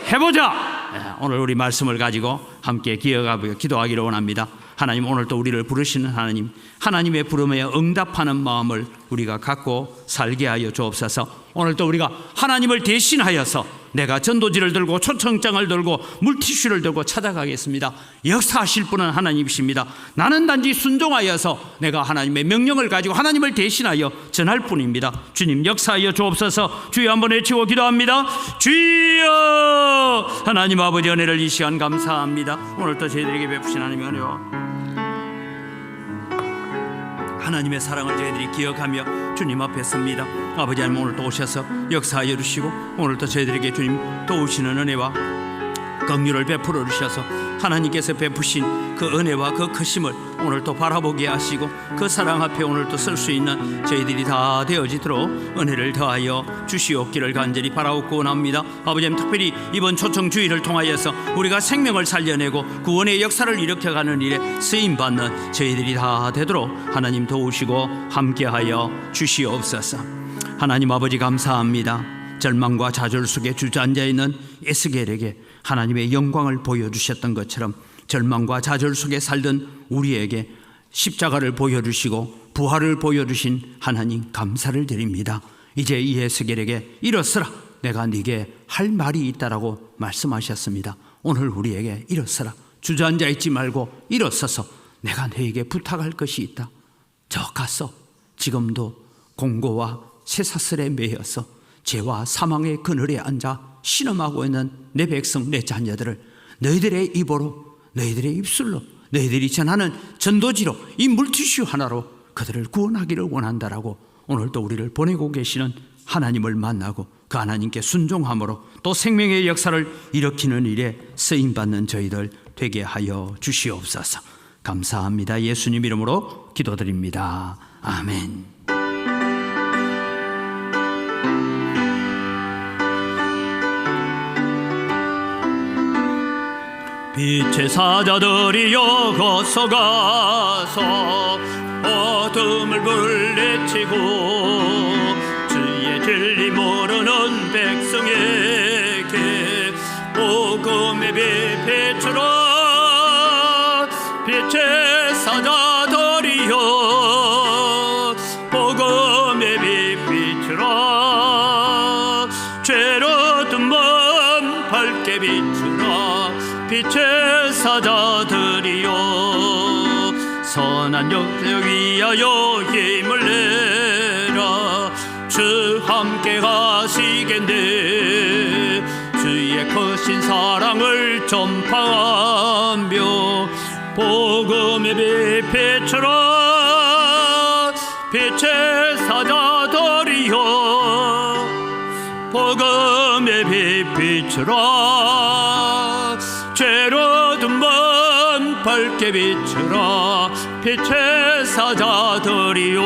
해보자. 오늘 우리 말씀을 가지고 함께 기억하고 기도하기를 원합니다. 하나님, 오늘 또 우리를 부르시는 하나님, 하나님의 부름에 응답하는 마음을 우리가 갖고 살게 하여 주옵소서. 오늘 또 우리가 하나님을 대신하여서 내가 전도지를 들고 초청장을 들고 물티슈를 들고 찾아가겠습니다. 역사하실 분은 하나님이십니다. 나는 단지 순종하여서 내가 하나님의 명령을 가지고 하나님을 대신하여 전할 뿐입니다. 주님 역사하여 주옵소서. 주여 한번 외치고 기도합니다. 주여. 하나님 아버지, 은혜를 이 시간 감사합니다. 오늘 또 저희들에게 베푸신 하나님의 은혜와 하나님의 사랑을 저희들이 기억하며 주님 앞에 섭니다. 아버지 하나님, 오늘 또 오셔서 역사하여 주시고 오늘 또 저희들에게 주님 도우시는 은혜와 긍휼을 베풀어 주셔서 하나님께서 베푸신 그 은혜와 그 크심을 오늘 또 바라보게 하시고 그 사랑 앞에 오늘 또 설 수 있는 저희들이 다 되어지도록 은혜를 더하여 주시옵기를 간절히 바라옵고 원합니다. 아버지, 특별히 이번 초청 주일을 통하여서 우리가 생명을 살려내고 구원의 역사를 일으켜가는 일에 쓰임받는 저희들이 다 되도록 하나님 도우시고 함께하여 주시옵소서. 하나님 아버지, 감사합니다. 절망과 좌절 속에 주저앉아 있는 에스겔에게 하나님의 영광을 보여주셨던 것처럼 절망과 좌절 속에 살던 우리에게 십자가를 보여주시고 부활을 보여주신 하나님 감사를 드립니다. 이제 이 에스겔에게 일어서라, 내가 네게 할 말이 있다라고 말씀하셨습니다. 오늘 우리에게 일어서라, 주저앉아 있지 말고 일어서서 내가 너에게 부탁할 것이 있다. 저 가서 지금도 공고와 쇠사슬에 매여서 죄와 사망의 그늘에 앉아 신음하고 있는 내 백성, 내 자녀들을 너희들의 입으로, 너희들의 입술로, 너희들이 전하는 전도지로, 이 물티슈 하나로 그들을 구원하기를 원한다라고 오늘도 우리를 보내고 계시는 하나님을 만나고 그 하나님께 순종함으로 또 생명의 역사를 일으키는 일에 쓰임받는 저희들 되게 하여 주시옵소서. 감사합니다. 예수님 이름으로 기도드립니다. 아멘. 빛의 사자들이여 어서 가서 어둠을 물리치고 주의 진리 모르는 백성에게 복음의 빛 비추라. 빛의 사자들이여 복음의 빛 비추라. 죄로 든 몸 밝게 비추라. 빛의 사자들이여 선한 역대 위하여 힘을 내라. 주 함께 가시겠네. 주의 크신 사랑을 전파하며 복음의 빛 비추라. 빛의 사자들이여 복음의 빛 비추라. 죄로 든 몸 밝게 비추라. 빛의 사자들이여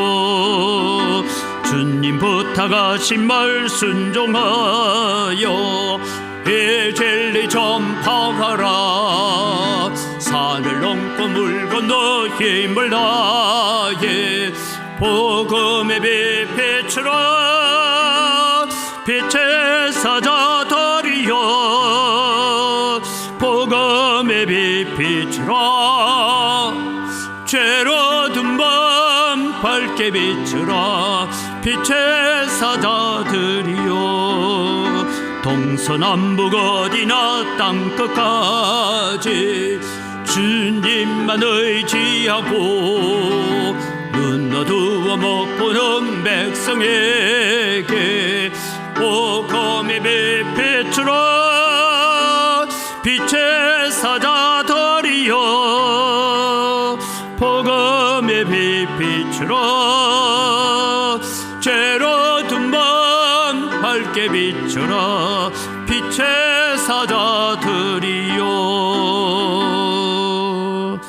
주님 부탁하신 말 순종하여 이 진리 전파하라. 산을 넘고 물 건너 힘을 다해 복음의 빛 비추라. 빛의 사자들이여 복음의 빛 비추라. 죄로 든 밤 밝게 비추라. 빛의 사자들이여 동서남북 어디나 땅끝까지 주님만 의지하고 눈 어두워 못 보는 백성에게 복음의 빛 비추라. 빛의 사자들이여 복음의 빛 비추라. 죄로 든 밤 밝게 비추라. 빛의 사자들이여.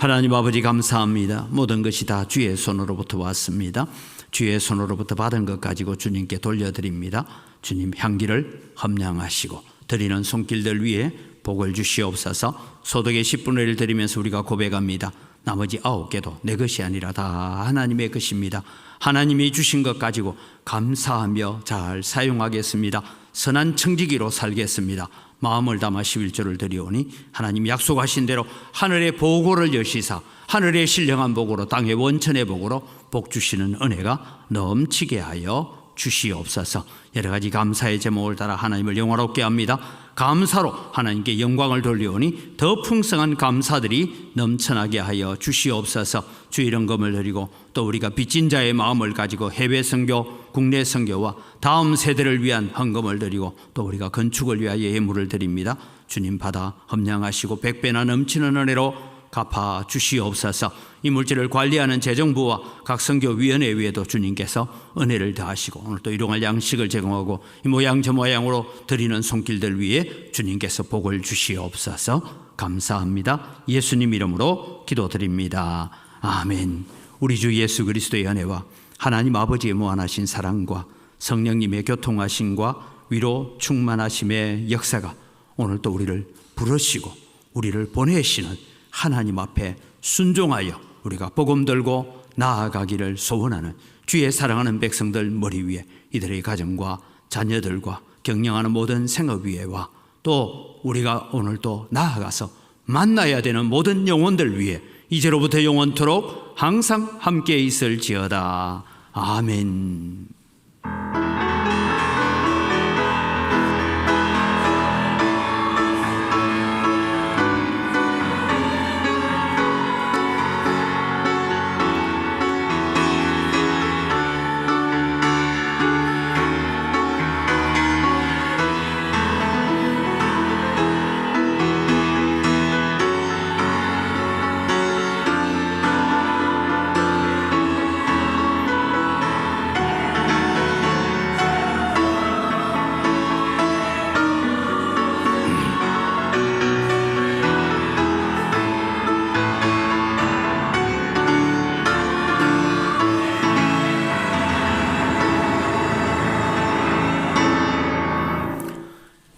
하나님 아버지, 감사합니다. 모든 것이 다 주의 손으로부터 왔습니다. 주의 손으로부터 받은 것 가지고 주님께 돌려드립니다. 주님 향기를 험량하시고 드리는 손길들 위에 복을 주시옵소서. 소득의 10분의 1 드리면서 우리가 고백합니다. 나머지 9개도 내 것이 아니라 다 하나님의 것입니다. 하나님이 주신 것 가지고 감사하며 잘 사용하겠습니다. 선한 청지기로 살겠습니다. 마음을 담아 11조를 드리오니 하나님 약속하신 대로 하늘의 보고를 여시사 하늘의 신령한 복으로 땅의 원천의 복으로 복 주시는 은혜가 넘치게 하여 주시옵소서. 여러 가지 감사의 제목을 따라 하나님을 영화롭게 합니다. 감사로 하나님께 영광을 돌리오니 더 풍성한 감사들이 넘쳐나게 하여 주시옵소서. 주의 영광을 드리고 또 우리가 빚진 자의 마음을 가지고 해외 선교, 국내 선교와 다음 세대를 위한 헌금을 드리고 또 우리가 건축을 위하여 예물을 드립니다. 주님 받아 험량하시고 100배나 넘치는 은혜로 갚아 주시옵소서. 이 물질을 관리하는 재정부와 각 선교위원회 위에도 주님께서 은혜를 더하시고 오늘 또 일용할 양식을 제공하고 이 모양 저 모양으로 드리는 손길들 위에 주님께서 복을 주시옵소서. 감사합니다. 예수님 이름으로 기도드립니다. 아멘. 우리 주 예수 그리스도의 은혜와 하나님 아버지의 무한하신 사랑과 성령님의 교통하심과 위로 충만하심의 역사가 오늘 또 우리를 부르시고 우리를 보내시는 하나님 앞에 순종하여 우리가 복음 들고 나아가기를 소원하는 주의 사랑하는 백성들 머리 위에 이들의 가정과 자녀들과 경영하는 모든 생업위에와 또 우리가 오늘 또 나아가서 만나야 되는 모든 영혼들 위해 이제로부터 영원토록 항상 함께 있을지어다. 아멘.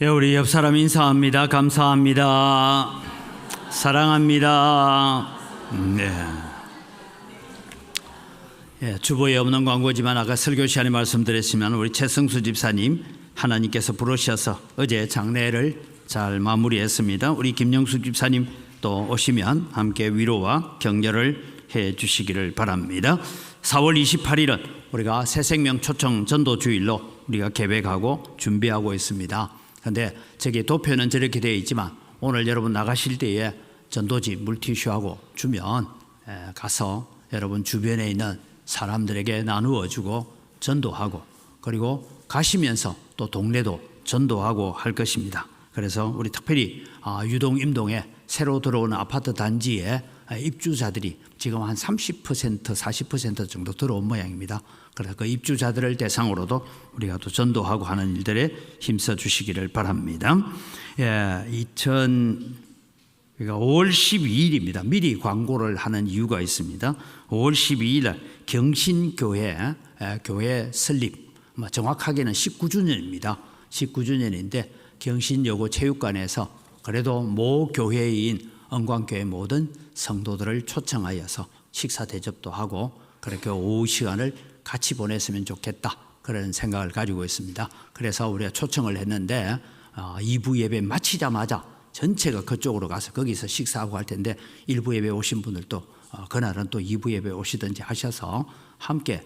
예, 우리 옆 사람 인사합니다. 감사합니다. 사랑합니다. 네. 예, 주보에 없는 광고지만 아까 설교 시간에 말씀드렸지만 우리 최성수 집사님 하나님께서 부르셔서 어제 장례를 잘 마무리했습니다. 우리 김영수 집사님 또 오시면 함께 위로와 격려를 해 주시기를 바랍니다. 4월 28일은 우리가 새생명 초청 전도 주일로 우리가 계획하고 준비하고 있습니다. 그런데 저기 도표는 저렇게 되어 있지만 오늘 여러분 나가실 때에 전도지 물티슈하고 주면 가서 여러분 주변에 있는 사람들에게 나누어 주고 전도하고 그리고 가시면서 또 동네도 전도하고 할 것입니다. 그래서 우리 특별히 유동 임동에 새로 들어오는 아파트 단지에 입주자들이 지금 한 30% 40% 정도 들어온 모양입니다. 그래서 그 입주자들을 대상으로도 우리가 또 전도하고 하는 일들에 힘써 주시기를 바랍니다. 예, 5월 12일입니다. 미리 광고를 하는 이유가 있습니다. 5월 12일 경신교회 교회 설립 정확하게는 19주년입니다. 19주년인데 경신여고 체육관에서 그래도 모 교회인 은광교회 모든 성도들을 초청하여서 식사 대접도 하고 그렇게 오후 시간을 같이 보냈으면 좋겠다 그런 생각을 가지고 있습니다. 그래서 우리가 초청을 했는데 2부 예배 마치자마자 전체가 그쪽으로 가서 거기서 식사하고 할 텐데 1부 예배 오신 분들도 그날은 또 2부 예배 오시든지 하셔서 함께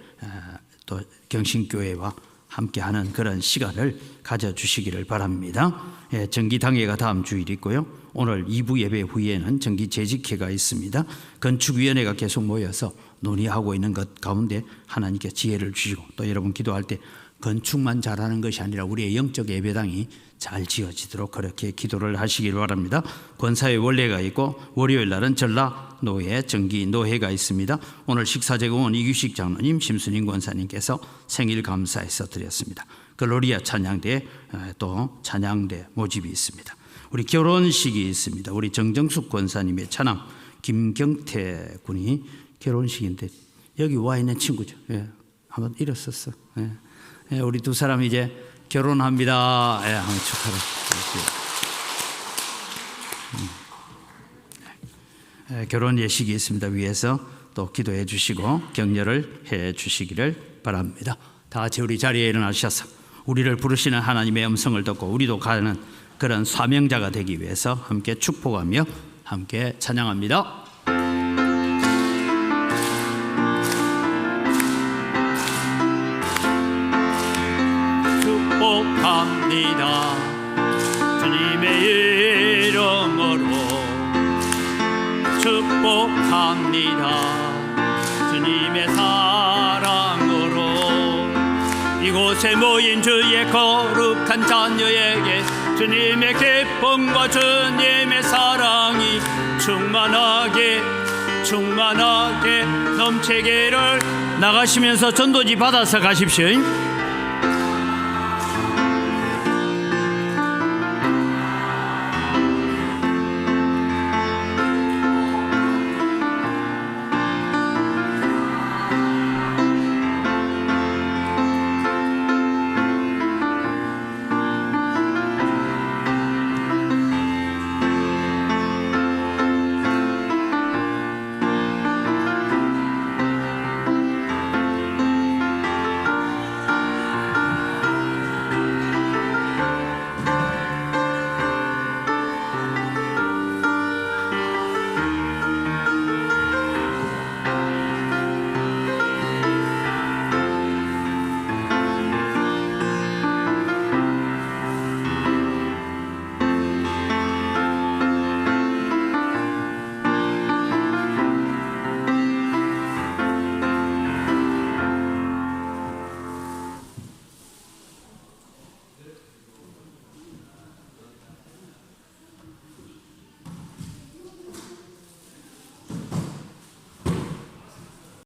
또 경신교회와 함께하는 그런 시간을 가져주시기를 바랍니다. 예, 정기당회가 다음 주일 있고요. 오늘 2부 예배 후에는 정기재직회가 있습니다. 건축위원회가 계속 모여서 논의하고 있는 것 가운데 하나님께 지혜를 주시고 또 여러분 기도할 때 건축만 잘하는 것이 아니라 우리의 영적 예배당이 잘 지어지도록 그렇게 기도를 하시길 바랍니다. 권사회 원례가 있고 월요일 날은 전라노회 정기노회가 있습니다. 오늘 식사 제공은 이규식 장로님, 심순인 권사님께서 생일 감사해서 드렸습니다. 글로리아 찬양대에 또 찬양대 모집이 있습니다. 우리 결혼식이 있습니다. 우리 정정숙 권사님의 차남 김경태 군이 결혼식인데 여기 와 있는 친구죠. 예, 한번 일었었어. 예. 예, 우리 두 사람 이제 결혼합니다. 예, 한번 축하를. 예, 결혼 예식이 있습니다. 위에서 또 기도해 주시고 격려를 해 주시기를 바랍니다. 다 같이 우리 자리에 일어나셔서 우리를 부르시는 하나님의 음성을 듣고 우리도 가는 그런 사명자가 되기 위해서 함께 축복하며 함께 찬양합니다. 축복합니다. 주님의 이름으로 축복합니다. 주님의 사랑으로 이곳에 모인 주의 거룩한 자녀에게 주님의 기쁨과 주님의 사랑이 충만하게 충만하게 넘치기를 나가시면서 전도지 받아서 가십시오.